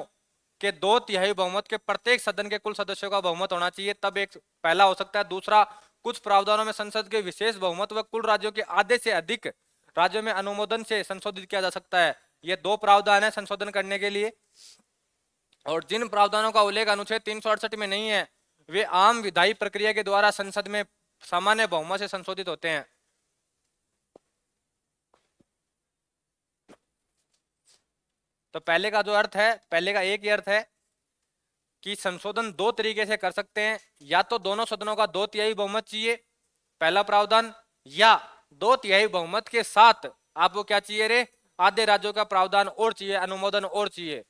के 2/3 बहुमत के प्रत्येक सदन के कुल सदस्यों का बहुमत होना चाहिए, तब एक पहला हो सकता है। दूसरा, कुछ प्रावधानों में संसद के विशेष बहुमत व कुल राज्यों के आधे से अधिक राज्यों में अनुमोदन से संशोधित किया जा सकता है। ये दो प्रावधान है संशोधन करने के लिए। और जिन प्रावधानों का उल्लेख अनुच्छेद 368 में नहीं है, वे आम विधायी प्रक्रिया के द्वारा संसद में सामान्य बहुमत से संशोधित होते हैं। तो पहले का जो अर्थ है, पहले का एक ही अर्थ है कि संशोधन दो तरीके से कर सकते हैं, या तो दोनों सदनों का 2/3 बहुमत चाहिए, पहला प्रावधान, या 2/3 बहुमत के साथ आपको क्या चाहिए रे? आधे राज्यों का प्रावधान और चाहिए, अनुमोदन और चाहिए।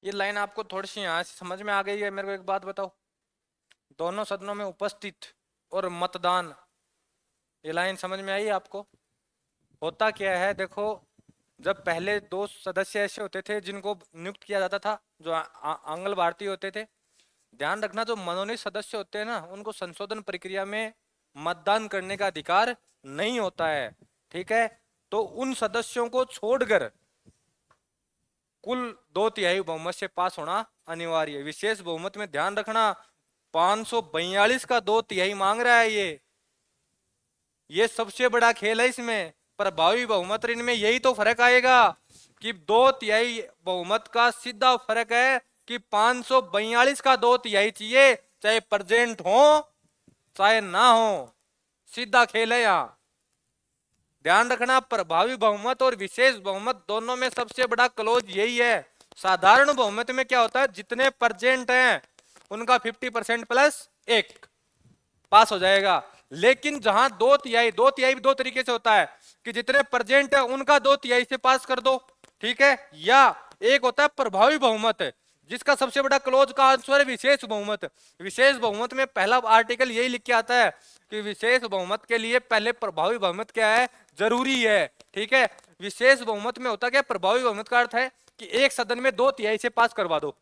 ये लाइन आपको थोड़ी सी यहाँ से समझ में आ गई है? मेरे को एक बात बताओ, दोनों सदनों में उपस्थित और मतदान, ये लाइन समझ में आई आपको? होता क्या है देखो, जब पहले दो सदस्य ऐसे होते थे जिनको नियुक्त किया जाता था, जो आंग्ल भारतीय होते थे। ध्यान रखना, जो मनोनीत सदस्य होते हैं ना, उनको संशोधन प्रक्रिया में मतदान करने का अधिकार नहीं होता है। ठीक है, तो उन सदस्यों को छोड़कर कुल 2/3 बहुमत से पास होना अनिवार्य है। विशेष बहुमत में ध्यान रखना 542 का 2/3 मांग रहा है ये सबसे बड़ा खेल है इसमें। प्रभावी बहुमत इनमें यही तो फर्क आएगा कि 2/3 बहुमत का सीधा फर्क है कि 542 का 2/3 चाहिए, चाहे प्रेजेंट हो चाहे ना हो, सीधा खेल है यहाँ। ध्यान रखना, प्रभावी बहुमत और विशेष बहुमत दोनों में सबसे बड़ा क्लोज यही है। साधारण बहुमत में क्या होता है, जितने प्रेजेंट हैं उनका 50% प्लस 1 पास हो जाएगा। लेकिन जहां 2/3 भी दो तरीके से होता है कि जितने प्रेजेंट है उनका 2/3 से पास कर दो, ठीक है, या एक होता है प्रभावी बहुमत जिसका सबसे बड़ा क्लोज का आंसर है विशेष बहुमत। विशेष बहुमत में पहला आर्टिकल यही लिख के आता है कि विशेष बहुमत के लिए पहले प्रभावी बहुमत क्या है, जरूरी है। ठीक है, विशेष बहुमत में होता क्या, प्रभावी बहुमत का अर्थ है कि एक सदन में 2/3 से पास करवा दो।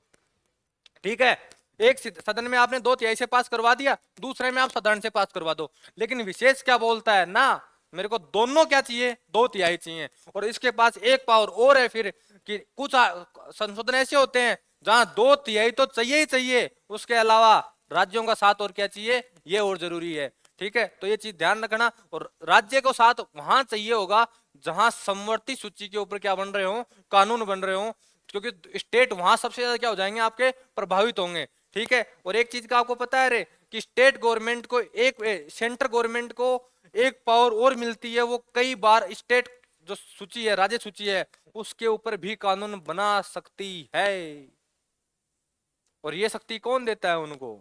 ठीक है, एक सदन में आपने 2/3 से पास करवा दिया, दूसरे में आप साधारण से पास करवा दो। लेकिन विशेष क्या बोलता है ना, मेरे को दोनों क्या चाहिए, 2/3 चाहिए। और इसके पास एक पावर और है फिर कि कुछ संशोधन ऐसे होते हैं जहां 2/3 तो चाहिए ही चाहिए, उसके अलावा राज्यों का साथ और क्या चाहिए, ये और जरूरी है। ठीक है, तो ये चीज ध्यान रखना। और राज्य को साथ वहां चाहिए होगा जहां समवर्ती सूची के ऊपर क्या बन रहे हो, कानून बन रहे हो, क्योंकि स्टेट वहां सबसे ज्यादा क्या हो जाएंगे, आपके प्रभावित होंगे। ठीक है, और एक चीज का आपको पता है रे कि स्टेट गवर्नमेंट को सेंट्रल गवर्नमेंट को एक पावर और मिलती है, वो कई बार स्टेट जो सूची है, राज्य सूची है, उसके ऊपर भी कानून बना सकती है। और ये शक्ति कौन देता है उनको?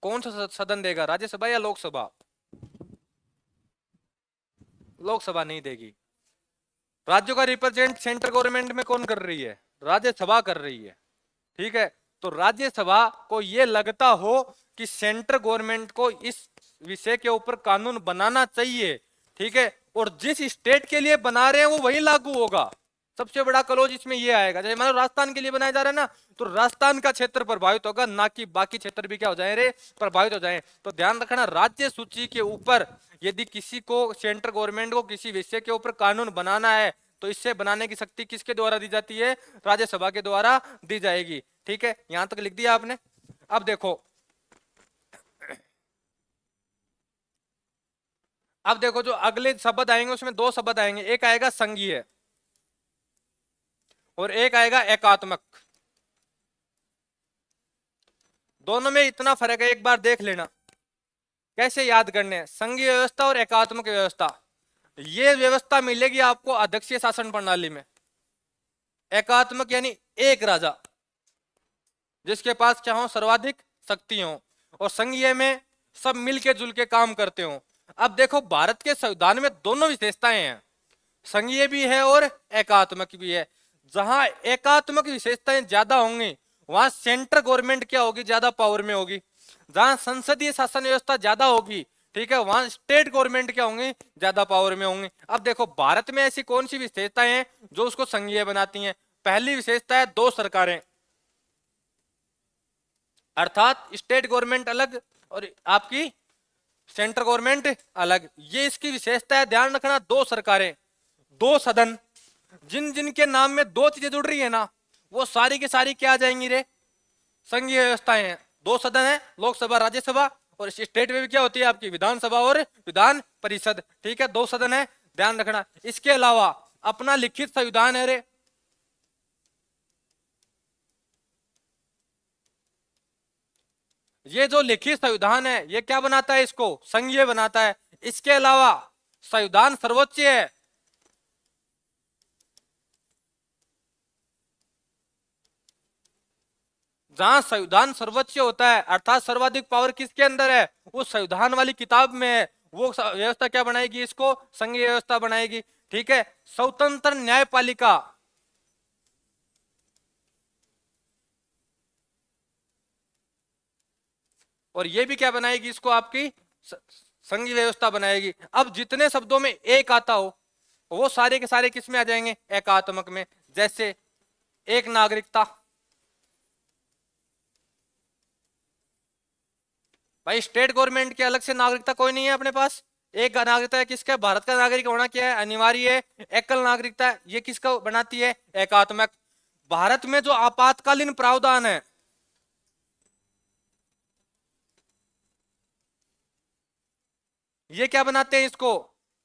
कौन सा सदन देगा, राज्यसभा या लोकसभा? लोकसभा नहीं देगी। राज्यों का रिप्रेजेंट सेंट्रल गवर्नमेंट में कौन कर रही है, राज्यसभा कर रही है। ठीक है, तो राज्यसभा को यह लगता हो कि सेंट्रल गवर्नमेंट को इस विषय के ऊपर कानून बनाना चाहिए, ठीक है, और जिस स्टेट के लिए बना रहे हैं वो वही लागू होगा। सबसे बड़ा क्लोज इसमें ये आएगा, जैसे मान लो राजस्थान के लिए बनाया जा रहा है ना, तो राजस्थान का क्षेत्र प्रभावित होगा, ना कि बाकी क्षेत्र भी क्या हो जाए रे, प्रभावित हो जाए। तो ध्यान रखना, राज्य सूची के ऊपर यदि किसी को, सेंट्रल गवर्नमेंट को किसी विषय के ऊपर कानून बनाना है तो इससे बनाने की शक्ति किसके द्वारा दी जाती है? राज्यसभा के द्वारा दी जाएगी। ठीक है, यहां तक लिख दिया आपने। अब देखो, अब देखो जो अगले शब्द आएंगे उसमें दो शब्द आएंगे, एक आएगा संघीय और एक आएगा एकात्मक। दोनों में इतना फर्क है, एक बार देख लेना कैसे याद करने हैं। संघीय व्यवस्था और एकात्मक व्यवस्था, ये व्यवस्था मिलेगी आपको अध्यक्षीय शासन प्रणाली में। एकात्मक यानी एक राजा जिसके पास क्या हो? सर्वाधिक शक्ति हो। और संघीय में सब मिलके जुल के काम करते हो। अब देखो भारत के संविधान में दोनों विशेषताएं हैं, संघीय भी है और एकात्मक भी है। जहां एकात्मक विशेषताएं ज्यादा होंगी वहां सेंट्रल गवर्नमेंट क्या होगी? ज्यादा पावर में होगी। जहां संसदीय शासन व्यवस्था ज्यादा होगी, ठीक है, वहां स्टेट गवर्नमेंट क्या होंगे? ज्यादा पावर में होंगे। अब देखो भारत में ऐसी कौन सी विशेषताएं हैं जो उसको संघीय बनाती हैं? पहली विशेषता है दो सरकारें, अर्थात स्टेट गवर्नमेंट अलग और आपकी सेंट्रल गवर्नमेंट अलग। ये इसकी विशेषता है। ध्यान रखना, दो सरकारें, दो सदन। जिन जिन के नाम में दो चीजें जुड़ रही है ना, वो सारी की सारी क्या आ जाएंगी रे? संघीय व्यवस्थाएं हैं। दो सदन है, लोकसभा राज्यसभा, और स्टेट में भी क्या होती है आपकी? विधानसभा और विधान परिषद। ठीक है, दो सदन है, ध्यान रखना। इसके अलावा अपना लिखित संविधान है रे, ये जो लिखित संविधान है ये क्या बनाता है? इसको संघीय बनाता है। इसके अलावा संविधान सर्वोच्च है, जहां संविधान सर्वोच्च होता है अर्थात सर्वाधिक पावर किसके अंदर है? उस संविधान वाली किताब में है। वो व्यवस्था क्या बनाएगी? इसको संघीय व्यवस्था बनाएगी। ठीक है, स्वतंत्र न्यायपालिका, और ये भी क्या बनाएगी? इसको आपकी संघीय व्यवस्था बनाएगी। अब जितने शब्दों में एक आता हो वो सारे के सारे किस में आ जाएंगे? एकात्मक में। जैसे एक नागरिकता, भाई स्टेट गवर्नमेंट के अलग से नागरिकता कोई नहीं है अपने पास। एक नागरिकता है किसका? भारत का नागरिक होना क्या है? अनिवार्य है। एकल नागरिकता ये किसका बनाती है? एकात्मक। भारत में जो आपातकालीन प्रावधान है, ये क्या बनाते हैं? इसको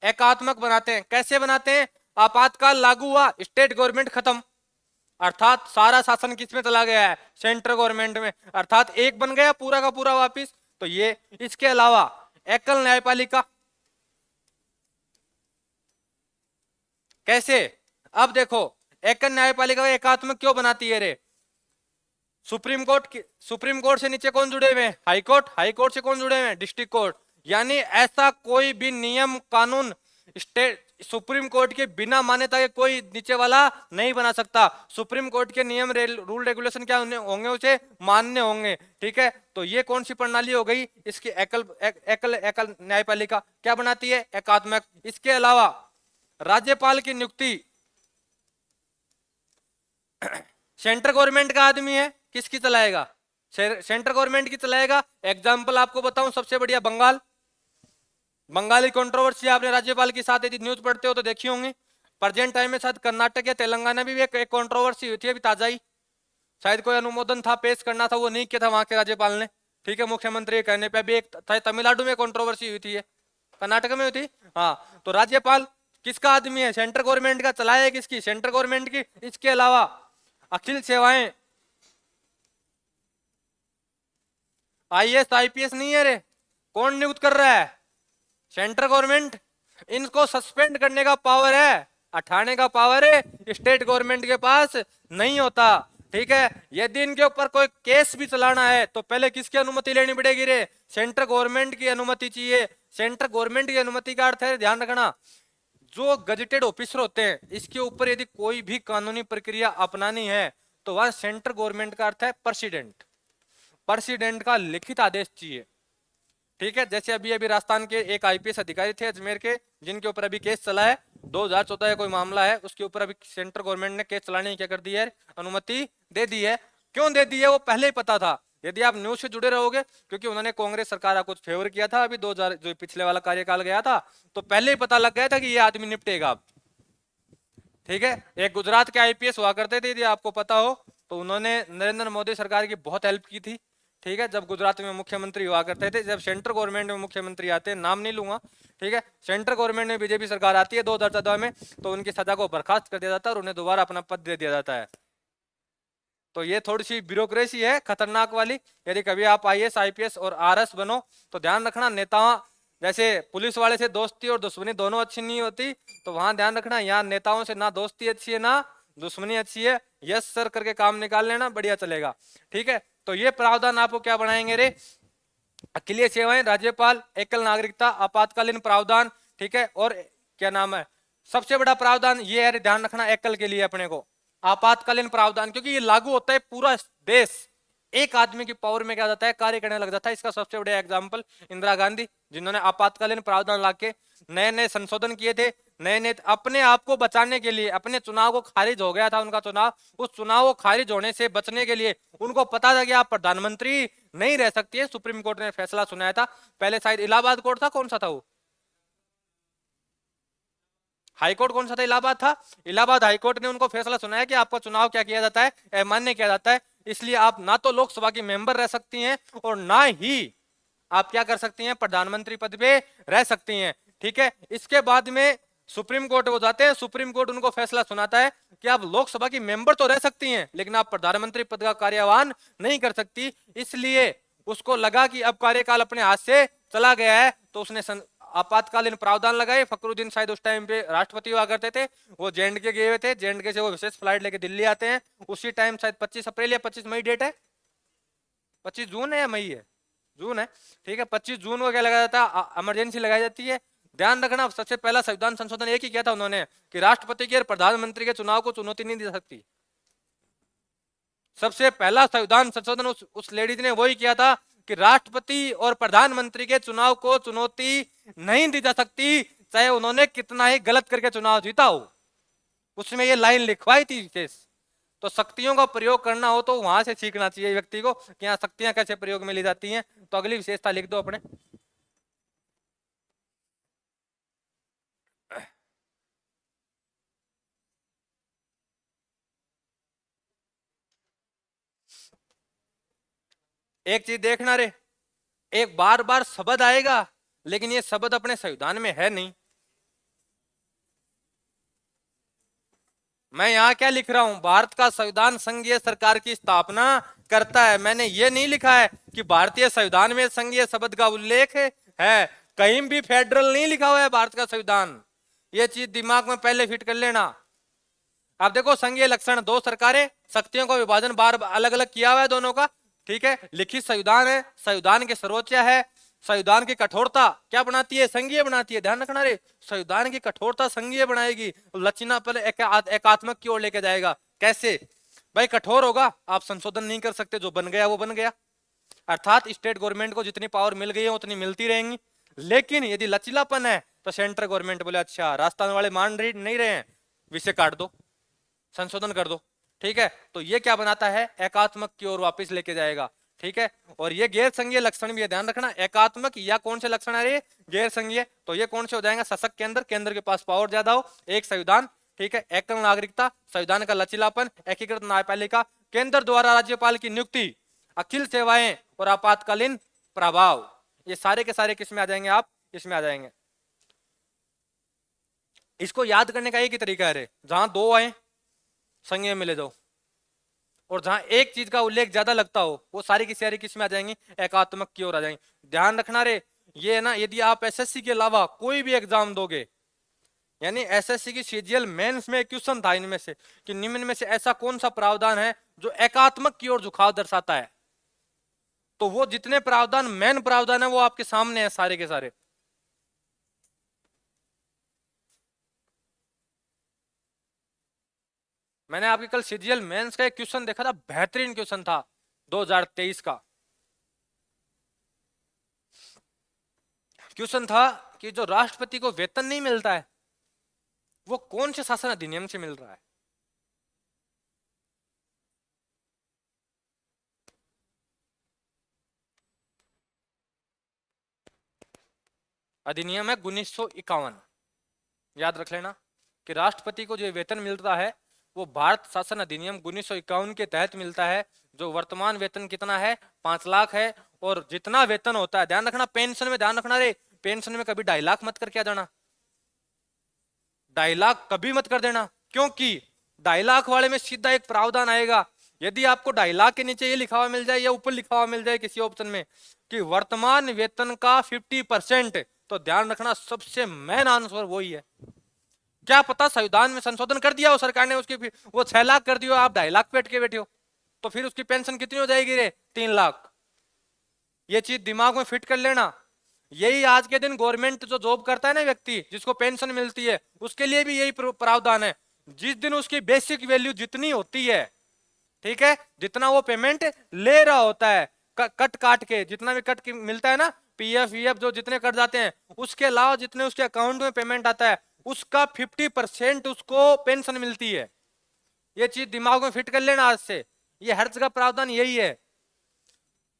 एकात्मक बनाते हैं। कैसे बनाते हैं? आपातकाल लागू हुआ, स्टेट गवर्नमेंट खत्म, अर्थात सारा शासन किस में चला गया है? सेंट्रल गवर्नमेंट में, अर्थात एक बन गया पूरा का पूरा वापिस। तो ये। इसके अलावा एकल न्यायपालिका, कैसे? अब देखो एकल न्यायपालिका एकात्मक क्यों बनाती है रे? सुप्रीम कोर्ट से नीचे कौन जुड़े हुए हैं? High court. हाई कोर्ट से कौन जुड़े हुए हैं? District court. यानी ऐसा कोई भी नियम कानून स्टेट सुप्रीम कोर्ट के बिना मान्यता के कोई नीचे वाला नहीं बना सकता। सुप्रीम कोर्ट के नियम रूल रेगुलेशन क्या होंगे? उसे मान्य होंगे। ठीक है, तो ये कौन सी प्रणाली हो गई? इसकी एकल एकल एकल न्यायपालिका क्या बनाती है? एकात्मक। इसके अलावा राज्यपाल की नियुक्ति सेंट्रल गवर्नमेंट का आदमी है, किसकी चलाएगा? सेंट्रल गवर्नमेंट की चलाएगा। एग्जाम्पल आपको बताऊं, सबसे बढ़िया बंगाल। बंगाली कंट्रोवर्सी आपने राज्यपाल के साथ यदि न्यूज पढ़ते हो तो देखी होंगी। प्रेजेंट टाइम में शायद कर्नाटक या तेलंगाना में भी एक कंट्रोवर्सी हुई थी अभी ताजा ही, शायद कोई अनुमोदन था, पेश करना था, वो नहीं किया था वहां के राज्यपाल ने। ठीक है, मुख्यमंत्री के कहने पे। अभी एक तमिलनाडु में कंट्रोवर्सी हुई थी, कर्नाटक में हुई थी। हाँ, तो राज्यपाल किसका आदमी है? सेंट्रल गवर्नमेंट का। चलाया किसकी? सेंट्रल गवर्नमेंट की। इसके अलावा अखिल सेवाएं, आईएएस आईपीएस नहीं है रे, कौन नियुक्त कर रहा है? Central government. इनको सस्पेंड करने का पावर है, हटाने का पावर है स्टेट गवर्नमेंट के पास नहीं होता। ठीक है, यदि इनके ऊपर कोई केस भी चलाना है तो पहले किसकी अनुमति लेनी पड़ेगी रे? सेंट्रल गवर्नमेंट की अनुमति चाहिए। सेंट्रल गवर्नमेंट की अनुमति का अर्थ है, ध्यान रखना, जो गजेटेड ऑफिसर होते हैं इसके ऊपर यदि कोई भी कानूनी प्रक्रिया अपनानी है तो वह सेंट्रल गवर्नमेंट का अर्थ है प्रेसिडेंट। प्रेसिडेंट का लिखित आदेश चाहिए। ठीक है, जैसे अभी अभी राजस्थान के एक आईपीएस अधिकारी थे अजमेर के, जिनके ऊपर अभी केस चला है, 2014 का कोई मामला है, उसके ऊपर अभी सेंट्रल गवर्नमेंट ने केस चलाने की क्या कर दी है? अनुमति दे दी है। क्यों दे दी है? वो पहले ही पता था, यदि आप न्यूज से जुड़े रहोगे, क्योंकि उन्होंने कांग्रेस सरकार को फेवर किया था अभी 2000 जो पिछले वाला कार्यकाल गया था, तो पहले ही पता लग गया था कि ये आदमी निपटेगा। ठीक है। एक गुजरात के आईपीएस हुआ करते थे, यदि आपको पता हो तो उन्होंने नरेंद्र मोदी सरकार की बहुत हेल्प की थी। ठीक है, जब गुजरात में मुख्यमंत्री हुआ करते थे, जब सेंट्रल गवर्नमेंट में मुख्यमंत्री आते हैं, नाम नहीं लूंगा, ठीक है, सेंट्रल गवर्नमेंट में बीजेपी सरकार आती है 2014 में, तो उनकी सजा को बर्खास्त कर दिया जाता है और उन्हें दोबारा अपना पद दे दिया जाता है। तो ये थोड़ी सी ब्यूरोक्रेसी है खतरनाक वाली। यदि कभी आप आईएएस आईपीएस और आरएस बनो तो ध्यान रखना, नेता जैसे पुलिस वाले से दोस्ती और दुश्मनी दोनों अच्छी नहीं होती, तो वहां ध्यान रखना, यहाँ नेताओं से ना दोस्ती अच्छी है ना दुश्मनी अच्छी है, यस सर करके काम निकाल लेना, बढ़िया चलेगा। ठीक है, तो ये प्रावधान आपको क्या बनाएंगे रे, अखिलीय सेवाएं, राज्यपाल, एकल नागरिकता, आपातकालीन प्रावधान, ठीक है, और क्या नाम है, सबसे बड़ा प्रावधान ये है, ध्यान रखना एकल के लिए अपने को आपातकालीन प्रावधान, क्योंकि ये लागू होता है पूरा देश, एक आदमी की पावर में क्या जाता है, कार्य करने लग जाता है। इसका सबसे बड़ा एग्जांपल इंदिरा गांधी, जिन्होंने आपातकालीन प्रावधान लाके नए नए संशोधन किए थे, नए नए अपने आप को बचाने के लिए, अपने चुनाव को खारिज हो गया था उनका चुनाव, उस चुनाव को खारिज होने से बचने के लिए उनको पता था कि आप प्रधानमंत्री नहीं रह सकती है, सुप्रीम कोर्ट ने फैसला सुनाया था। पहले शायद इलाहाबाद कोर्ट था, कौन सा था वो, हाईकोर्ट कौन सा था, इलाहाबाद था। इलाहाबाद हाईकोर्ट ने उनको फैसला सुनाया कि आपका चुनाव क्या किया जाता है, अमान्य किया जाता है, इसलिए आप ना तो लोकसभा की मेंबर रह सकती हैं और ना ही आप क्या कर सकती हैं, प्रधानमंत्री पद पे रह सकती हैं। ठीक है, इसके बाद में सुप्रीम कोर्ट वो जाते हैं, सुप्रीम कोर्ट उनको फैसला सुनाता है कि आप लोकसभा की मेंबर तो रह सकती हैं लेकिन आप प्रधानमंत्री पद का कार्यवाहन नहीं कर सकती। इसलिए उसको लगा कि अब कार्यकाल अपने हाथ से चला गया है, तो उसने आपातकालीन प्रावधान लगाए। फखरुद्दीन शायद उस टाइम पे राष्ट्रपति हुआ करते थे, वो जेएंडके गए हुए थे, जेएंडके से वो विशेष फ्लाइट लेके दिल्ली आते हैं, उसी टाइम शायद 25 अप्रैल या 25 मई डेट है, 25 जून है या मई है, जून है, ठीक है, 25 जून को क्या लगाया जाता है, इमरजेंसी लगाई जाती है। ध्यान रखना, सबसे पहला संविधान संशोधन एक ही किया था उन्होंने कि राष्ट्रपति के और प्रधानमंत्री के चुनाव को चुनौती नहीं दे सकती। सबसे पहला संविधान संशोधन उस लेडीज ने वही किया था कि राष्ट्रपति और प्रधानमंत्री के चुनाव को चुनौती नहीं दी जा सकती, चाहे उन्होंने कितना ही गलत करके चुनाव जीता हो। उसमें ये लाइन लिखवाई थी विशेष। तो शक्तियों का प्रयोग करना हो तो वहां से सीखना चाहिए व्यक्ति को कि यहाँ शक्तियां कैसे प्रयोग में ली जाती हैं। तो अगली विशेषता लिख दो अपने, एक चीज देखना रे, एक बार बार शब्द आएगा लेकिन ये शब्द अपने संविधान में है नहीं। मैं यहाँ क्या लिख रहा हूं, भारत का संविधान संघीय सरकार की स्थापना करता है, मैंने ये नहीं लिखा है कि भारतीय संविधान में संघीय शब्द का उल्लेख है, कहीं भी फेडरल नहीं लिखा हुआ है भारत का संविधान। ये चीज दिमाग में पहले फिट कर लेना। आप देखो संघीय लक्षण, दो सरकारें, शक्तियों का विभाजन बार अलग अलग किया हुआ है दोनों का, ठीक है, लिखित संविधान है, संविधान के सर्वोच्च है, संविधान की कठोरता क्या बनाती है, संघीय बनाती है। ध्यान रखना रे, संविधान की कठोरता संघीय बनाएगी, लचीनापन एकात्मक की ओर लेके जाएगा। कैसे भाई, कठोर होगा, आप संशोधन नहीं कर सकते, जो बन गया वो बन गया, अर्थात स्टेट गवर्नमेंट को जितनी पावर मिल गई है उतनी मिलती रहेंगी। लेकिन यदि लचीलापन है तो सेंट्रल गवर्नमेंट बोले अच्छा राजस्थान वाले मान नहीं रहे हैं, विषय काट दो, संशोधन कर दो। ठीक है, तो ये क्या बनाता है, एकात्मक की ओर वापस लेके जाएगा। ठीक है, और ये गैर संघीय लक्षण भी है, ध्यान रखना, एकात्मक या कौन से लक्षण है ये, गैर संघीय, तो ये कौन से हो जाएंगे, सशक्त केंद्र, केंद्र के पास पावर ज्यादा हो, एक संविधान, ठीक है, एकल नागरिकता, संविधान का लचीलापन, एकीकृत न्यायपालिका, केंद्र द्वारा राज्यपाल की नियुक्ति, अखिल सेवाएं और आपातकालीन प्रभाव, ये सारे के सारे किस में आ जाएंगे, आप इसमें आ जाएंगे। इसको याद करने का एक ही तरीका है, जहां दो आए संज्ञा में ले जाओ, और जहां एक चीज का उल्लेख ज्यादा लगता हो वो सारी की सारी किस में आ जाएंगी, एकात्मक की ओर आ जाएंगी। ध्यान रखना रे, ये है ना, यदि आप एसएससी के अलावा कोई भी एग्जाम दोगे, यानी एसएससी की सीजीएल मेंस में क्वेश्चन था इनमें से कि निम्न में से ऐसा कौन सा प्रावधान है जो एकात्मक की ओर झुकाव दर्शाता है, तो वो जितने प्रावधान मेन प्रावधान है वो आपके सामने है सारे के सारे। मैंने आपके कल सीजीएल मेंस का एक क्वेश्चन देखा था, बेहतरीन क्वेश्चन था 2023 का। क्वेश्चन था कि जो राष्ट्रपति को वेतन नहीं मिलता है वो कौन से शासन अधिनियम से मिल रहा है। अधिनियम है 1951, याद रख लेना, कि राष्ट्रपति को जो वेतन मिलता है वो भारत शासन अधिनियम 1951 के तहत मिलता है। जो वर्तमान वेतन कितना है, 5 लाख है। और जितना वेतन होता है, ध्यान रखना पेंशन में, ध्यान रखना रे, पेंशन में कभी 2.5 लाख मत करके आ जाना, 2.5 लाख कभी मत कर देना, क्योंकि 2.5 लाख वाले में सीधा एक प्रावधान आएगा। यदि आपको 2.5 लाख के नीचे ये लिखा हुआ मिल जाए या ऊपर लिखा हुआ मिल जाए किसी ऑप्शन में कि वर्तमान वेतन का 50%, तो ध्यान रखना सबसे मेन आंसर वही है। क्या पता संविधान में संशोधन कर दिया हो सरकार ने, उसकी वो 6 लाख कर दियो, आप 2.5 लाख पे अटके बैठे हो, तो फिर उसकी पेंशन कितनी हो जाएगी रे, 3 लाख। ये चीज दिमाग में फिट कर लेना। यही आज के दिन गवर्नमेंट जो जॉब करता है ना व्यक्ति, जिसको पेंशन मिलती है, उसके लिए भी यही प्रावधान है। जिस दिन उसकी बेसिक वैल्यू जितनी होती है, ठीक है, जितना वो पेमेंट ले रहा होता है, कट काट के जितना भी कट मिलता है ना, पीएफ वीएफ जो जितने कट जाते हैं, उसके अलावा जितने उसके अकाउंट में पेमेंट आता है, उसका 50% उसको पेंशन मिलती है। ये चीज दिमाग में फिट कर लेना आज से, ये हर जगह प्रावधान यही है।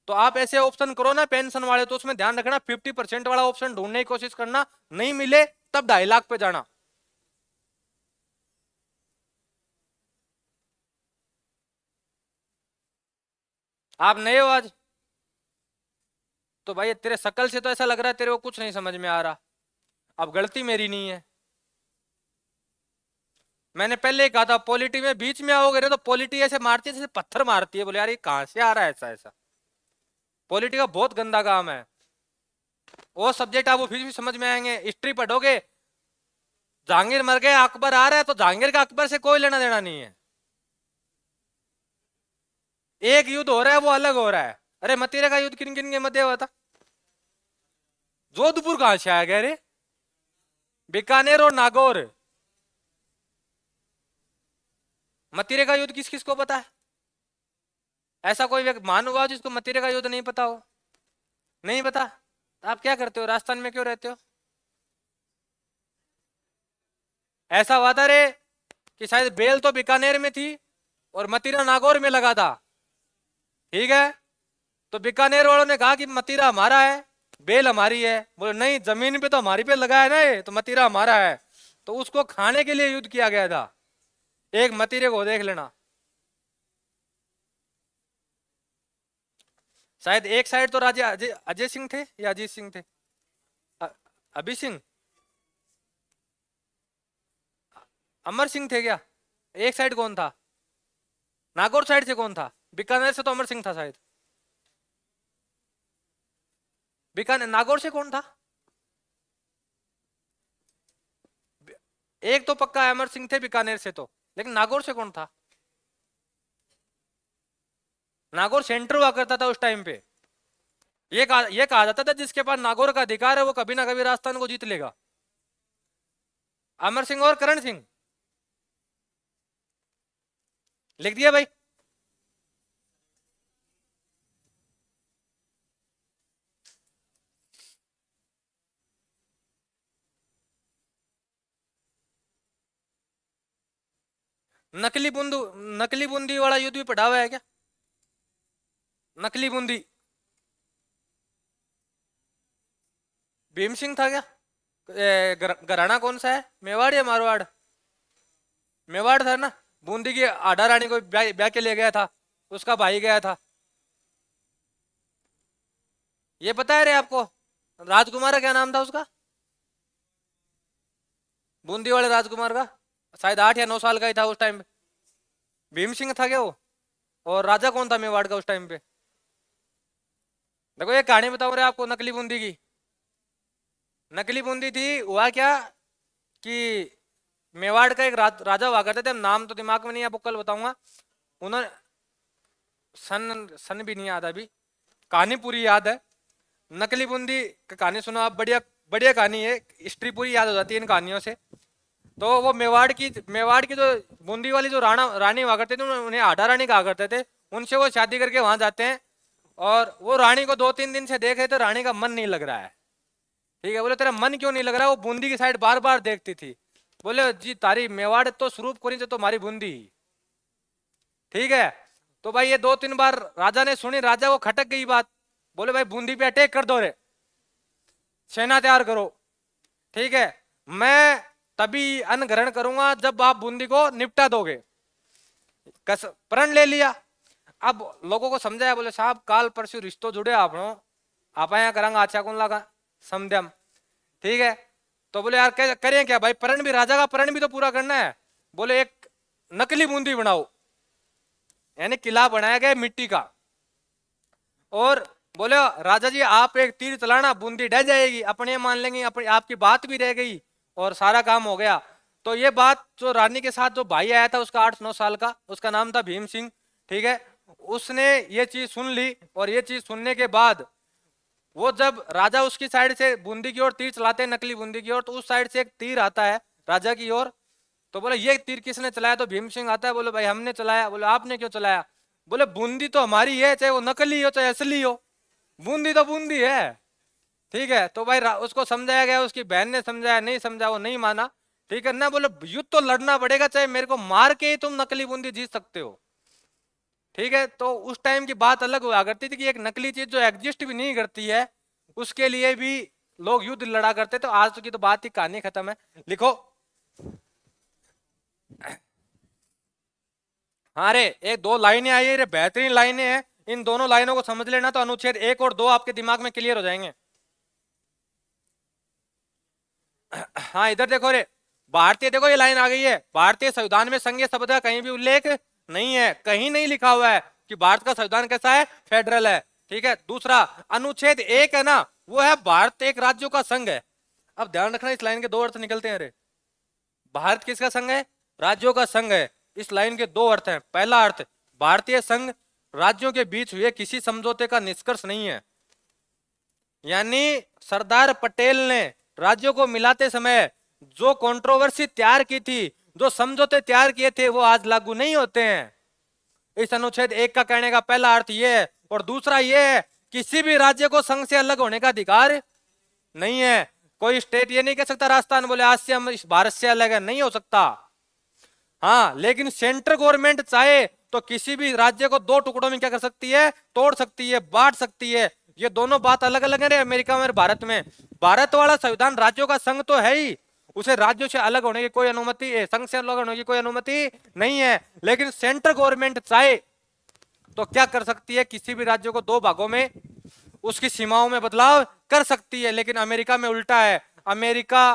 तो आप ऐसे ऑप्शन करो ना पेंशन वाले, तो उसमें ध्यान रखना 50% वाला ऑप्शन ढूंढने की कोशिश करना, नहीं मिले तब 2.5 लाख पे जाना। आप नए हो आज, तो भाई तेरे शकल से तो ऐसा लग रहा है तेरे को कुछ नहीं समझ में आ रहा। अब गलती मेरी नहीं है, मैंने पहले ही कहा था पॉलिटी में बीच में आओगे तो पॉलिटी ऐसे मारती है जैसे पत्थर मारती है, बोले यार ये कहां से आ रहा है ऐसा ऐसा। पॉलिटी का बहुत गंदा काम है। वो सब्जेक्ट आपको फिर भी समझ में आएंगे, हिस्ट्री पढ़ोगे, जहांगीर मर गए अकबर आ रहा है, तो जहांगीर का अकबर से कोई लेना देना नहीं है। एक युद्ध हो रहा है वो अलग हो रहा है। अरे मतीरे का युद्ध किन किन के मध्य हुआ था? जोधपुर कहां से आया गया रे? बीकानेर और नागौर। मतीरे का युद्ध किस किस को पता है? ऐसा कोई मानव हुआ जिसको मतीरे का युद्ध नहीं पता हो? नहीं पता? आप क्या करते हो, राजस्थान में क्यों रहते हो? ऐसा हुआ था रे कि शायद बेल तो बीकानेर में थी और मतीरा नागौर में लगा था, ठीक है। तो बीकानेर वालों ने कहा कि मतीरा हमारा है, बेल हमारी है। बोले नहीं, जमीन पे तो हमारी पे लगा है ना ये, तो मतीरा हमारा है। तो उसको खाने के लिए युद्ध किया गया था। एक मतीरे को देख लेना। शायद एक साइड तो राजा अजय सिंह थे या अजीत सिंह थे, अभी सिंह, अमर सिंह थे क्या? एक साइड कौन था? नागौर साइड से कौन था? बीकानेर से तो अमर सिंह था शायद। बीकानेर नागौर से कौन था? एक तो पक्का अमर सिंह थे बीकानेर से तो, लेकिन नागौर से कौन था? नागौर सेंटर हुआ करता था उस टाइम पे। ये कहा जाता था जिसके पास नागौर का अधिकार है वो कभी ना कभी राजस्थान को जीत लेगा। अमर सिंह और करण सिंह। लिख दिया भाई। नकली बूंदू, नकली बूंदी वाला युद्ध भी पढ़ा हुआ है क्या? नकली बूंदी भीम सिंह था क्या? घराना कौन सा है, मेवाड़ या मारवाड़? मेवाड़ था ना। बूंदी की आडा रानी को ब्याह के लिए गया था, उसका भाई गया था। ये पता है रे आपको? राजकुमार का क्या नाम था उसका? बूंदी वाले राजकुमार का शायद 8 या 9 साल का ही था उस टाइम पे। भीम सिंह था क्या वो? और राजा कौन था मेवाड़ का उस टाइम पे? देखो ये कहानी बताऊं रे आपको नकली बूंदी की। नकली बूंदी थी, हुआ क्या कि मेवाड़ का एक राजा हुआ करते थे, नाम तो दिमाग में नहीं, आपको कल बताऊंगा। उन्होंने सन सन भी नहीं याद अभी, कहानी पूरी याद है। नकली बूंदी की कहानी सुनो आप, बढ़िया बढ़िया कहानी है, हिस्ट्री पूरी याद हो जाती है इन कहानियों से। तो वो मेवाड़ की जो बूंदी वाली जो रानी हुआ करते थे, उन्हें आधा रानी कहा करते थे। उनसे वो शादी करके वहां जाते हैं और वो रानी को 2-3 दिन से देख रहे थे, रानी का मन नहीं लग रहा है, ठीक है। बोले तेरा मन क्यों नहीं लग रहा है? वो बूंदी की साइड बार बार देखती थी। बोले जी तारी मेवाड़ तो स्वरूप को नहीं, तो हमारी बूंदी, ठीक है। तो भाई ये 2-3 बार राजा ने सुनी, राजा को खटक गई बात। बोले भाई बूंदी पे अटैक कर दो रे, सेना तैयार करो, ठीक है। मैं तभी अन्न ग्रहण करूंगा जब आप बूंदी को निपटा दोगे। कस प्रण ले लिया। अब लोगों को समझाया, बोले साहब काल परसों रिश्तों जुड़े आप यहाँ करांगा अच्छा कौन लगा समझम, ठीक है। तो बोले यार करें क्या भाई, प्रण भी राजा का प्रण भी तो पूरा करना है। बोले एक नकली बूंदी बनाओ, यानी किला बनाया गया मिट्टी का, और बोले राजा जी आप एक तीर चलाना बूंदी ढह जाएगी, अपने मान लेंगे, अपनी आपकी बात भी रह गई और सारा काम हो गया। तो ये बात जो रानी के साथ जो भाई आया था उसका 8-9 साल का, उसका नाम था भीम सिंह, ठीक है। उसने ये चीज सुन ली, और ये चीज सुनने के बाद वो जब राजा उसकी साइड से बूंदी की ओर तीर चलाते हैं, नकली बूंदी की ओर, तो उस साइड से एक तीर आता है राजा की ओर। तो बोले ये तीर किसने चलाया, तो भीम सिंह आता है, बोले भाई हमने चलाया। बोले आपने क्यों चलाया, बोले बूंदी तो हमारी है, चाहे वो नकली हो चाहे असली हो, बूंदी तो बूंदी है, ठीक है। तो भाई उसको समझाया गया, उसकी बहन ने समझाया, नहीं समझा, वो नहीं माना, ठीक है ना। बोले युद्ध तो लड़ना पड़ेगा, चाहे मेरे को मार के ही तुम नकली बूंदी जीत सकते हो, ठीक है। तो उस टाइम की बात अलग हुआ करती थी कि एक नकली चीज जो एग्जिस्ट भी नहीं करती है उसके लिए भी लोग युद्ध लड़ा करते। तो आज की तो बात ही कहानी खत्म है, लिखो। हाँ रे, एक दो लाइनें आई है रे, बेहतरीन लाइनें हैं, इन दोनों लाइनों को समझ लेना तो अनुच्छेद 1 और 2 आपके दिमाग में क्लियर हो जाएंगे। हाँ इधर देखो रे, भारतीय, देखो ये लाइन आ गई है, भारतीय संविधान में संघीय शब्द का कहीं भी उल्लेख नहीं है, कहीं नहीं लिखा हुआ है कि भारत का संविधान कैसा है, फेडरल है, ठीक है। दूसरा अनुच्छेद 1 है ना, वो है भारत एक राज्यों का संघ है। अब ध्यान रखना इस लाइन के दो अर्थ निकलते हैं रे, भारत किसका संघ है, राज्यों का संघ है। इस लाइन के दो अर्थ हैं, पहला अर्थ भारतीय संघ राज्यों के बीच हुए किसी समझौते का निष्कर्ष नहीं है, यानी सरदार पटेल ने राज्यों को मिलाते समय जो कंट्रोवर्सी तैयार की थी, जो समझौते तैयार किए थे, वो आज लागू नहीं होते हैं। इस अनुच्छेद 1 का कहने का पहला अर्थ यह है। और दूसरा यह है, किसी भी राज्य को संघ से अलग होने का अधिकार नहीं है। कोई स्टेट ये नहीं कह सकता राजस्थान बोले आज से हम इस भारत से अलग है, नहीं हो सकता। हाँ लेकिन सेंट्रल गवर्नमेंट चाहे तो किसी भी राज्य को दो टुकड़ों में क्या कर सकती है, तोड़ सकती है, बांट सकती है। ये दोनों बात अलग अलग है रे, अमेरिका में और भारत में। भारत वाला संविधान राज्यों का संघ तो है ही, उसे राज्यों से अलग होने की कोई अनुमति, संघ से अलग होने की कोई अनुमति नहीं है। लेकिन सेंट्रल गवर्नमेंट चाहे तो क्या कर सकती है, किसी भी राज्य को दो भागों में उसकी सीमाओं में बदलाव कर सकती है। लेकिन अमेरिका में उल्टा है, अमेरिका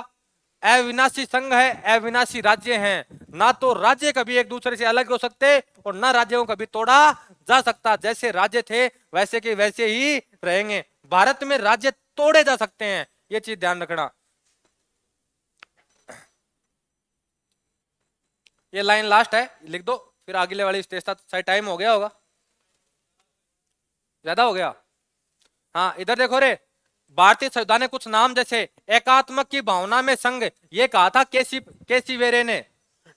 अविनाशी संघ है, अविनाशी राज्य हैं, ना तो राज्य कभी एक दूसरे से अलग हो सकते और ना राज्यों को कभी तोड़ा जा सकता। जैसे राज्य थे वैसे के वैसे ही रहेंगे। भारत में राज्य तोड़े जा सकते हैं, ये चीज ध्यान रखना। ये लाइन लास्ट है, लिख दो, फिर अगले वाली स्टेज तक शायद टाइम हो गया होगा, ज्यादा हो गया। हाँ इधर देखो रे, भारतीय संविधान ने कुछ नाम जैसे एकात्मक की भावना में संघ, ये कहा था केसी वेरे ने,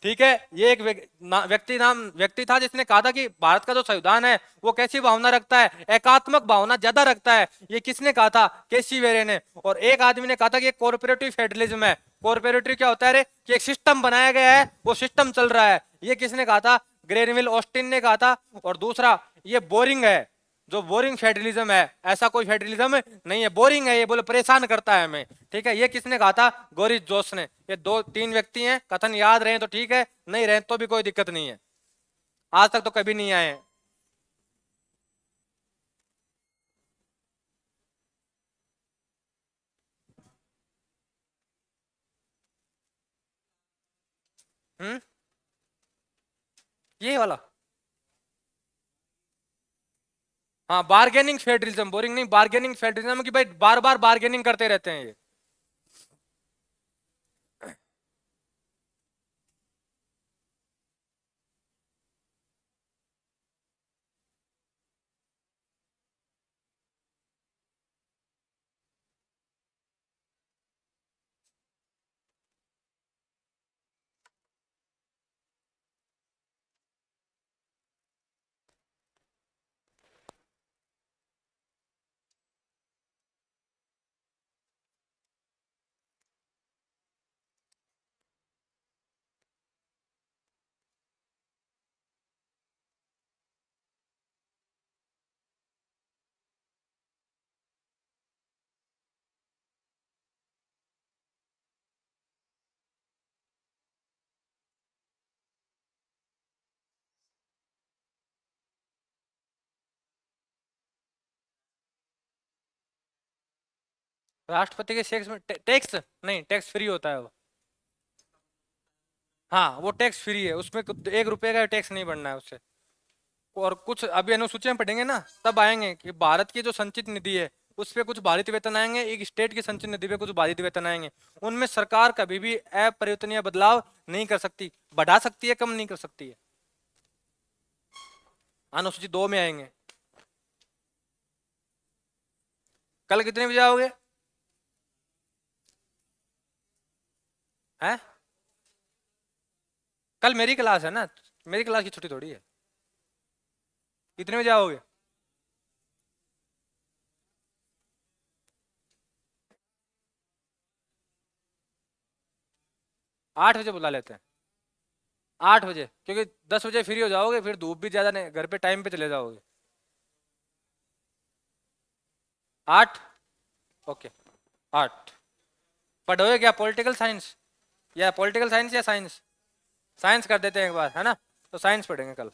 ठीक है। ये एक व्यक्ति था जिसने कहा था कि भारत का जो संविधान है वो कैसी भावना रखता है, एकात्मक भावना ज्यादा रखता है। ये किसने कहा था, केसी वेरे ने। और एक आदमी ने कहा था कि ये कॉर्पोरेटिव फेडरलिज्म है। कॉर्पोरेटिव क्या होता है रे, कि एक सिस्टम बनाया गया है, वो सिस्टम चल रहा है। ये किसने कहा था, ग्रेनविल ऑस्टिन ने कहा था। और दूसरा ये बोरिंग है, जो बोरिंग फेडरलिज्म है, ऐसा कोई फेडरलिज्म नहीं है, बोरिंग है, ये बोले परेशान करता है हमें, ठीक है। ये किसने कहा था, बोरिस जोश ने। ये दो तीन व्यक्ति हैं, कथन याद रहे तो ठीक है, नहीं रहे तो भी कोई दिक्कत नहीं है, आज तक तो कभी नहीं आए हैं। हम्म, ये वाला, हाँ बार्गेनिंग फेडरलिज्म, बोरिंग नहीं, बार्गेनिंग फेडरलिज्म की भाई बार बार बार्गेनिंग करते रहते हैं ये। राष्ट्रपति के शेक्स में टैक्स नहीं, टैक्स फ्री होता है वो। हाँ वो टैक्स फ्री है, उसमें 1 रुपए का टैक्स नहीं बनना है उससे। और कुछ अभी अनुसूची में पढ़ेंगे ना, तब आएंगे कि भारत की जो संचित निधि है उस पे कुछ भारित वेतन आएंगे, एक स्टेट की संचित निधि पे कुछ भारित वेतन आएंगे। उनमें सरकार कभी भी अपरिवर्तनीय बदलाव नहीं कर सकती, बढ़ा सकती है, कम नहीं कर सकती है। अनुसूची 2 में आएंगे। कल कितने बजे आओगे? हैं? कल मेरी क्लास है ना, मेरी क्लास की छुट्टी थोड़ी है। कितने बजे आओगे? 8 बजे बुला लेते हैं। 8 बजे, क्योंकि 10 बजे फ्री हो जाओगे, फिर धूप भी ज्यादा नहीं, घर पे टाइम पे चले जाओगे। 8। ओके 8। पढ़ोगे क्या पॉलिटिकल साइंस, या पॉलिटिकल साइंस या साइंस? साइंस कर देते हैं एक बार, है ना? तो साइंस पढ़ेंगे कल।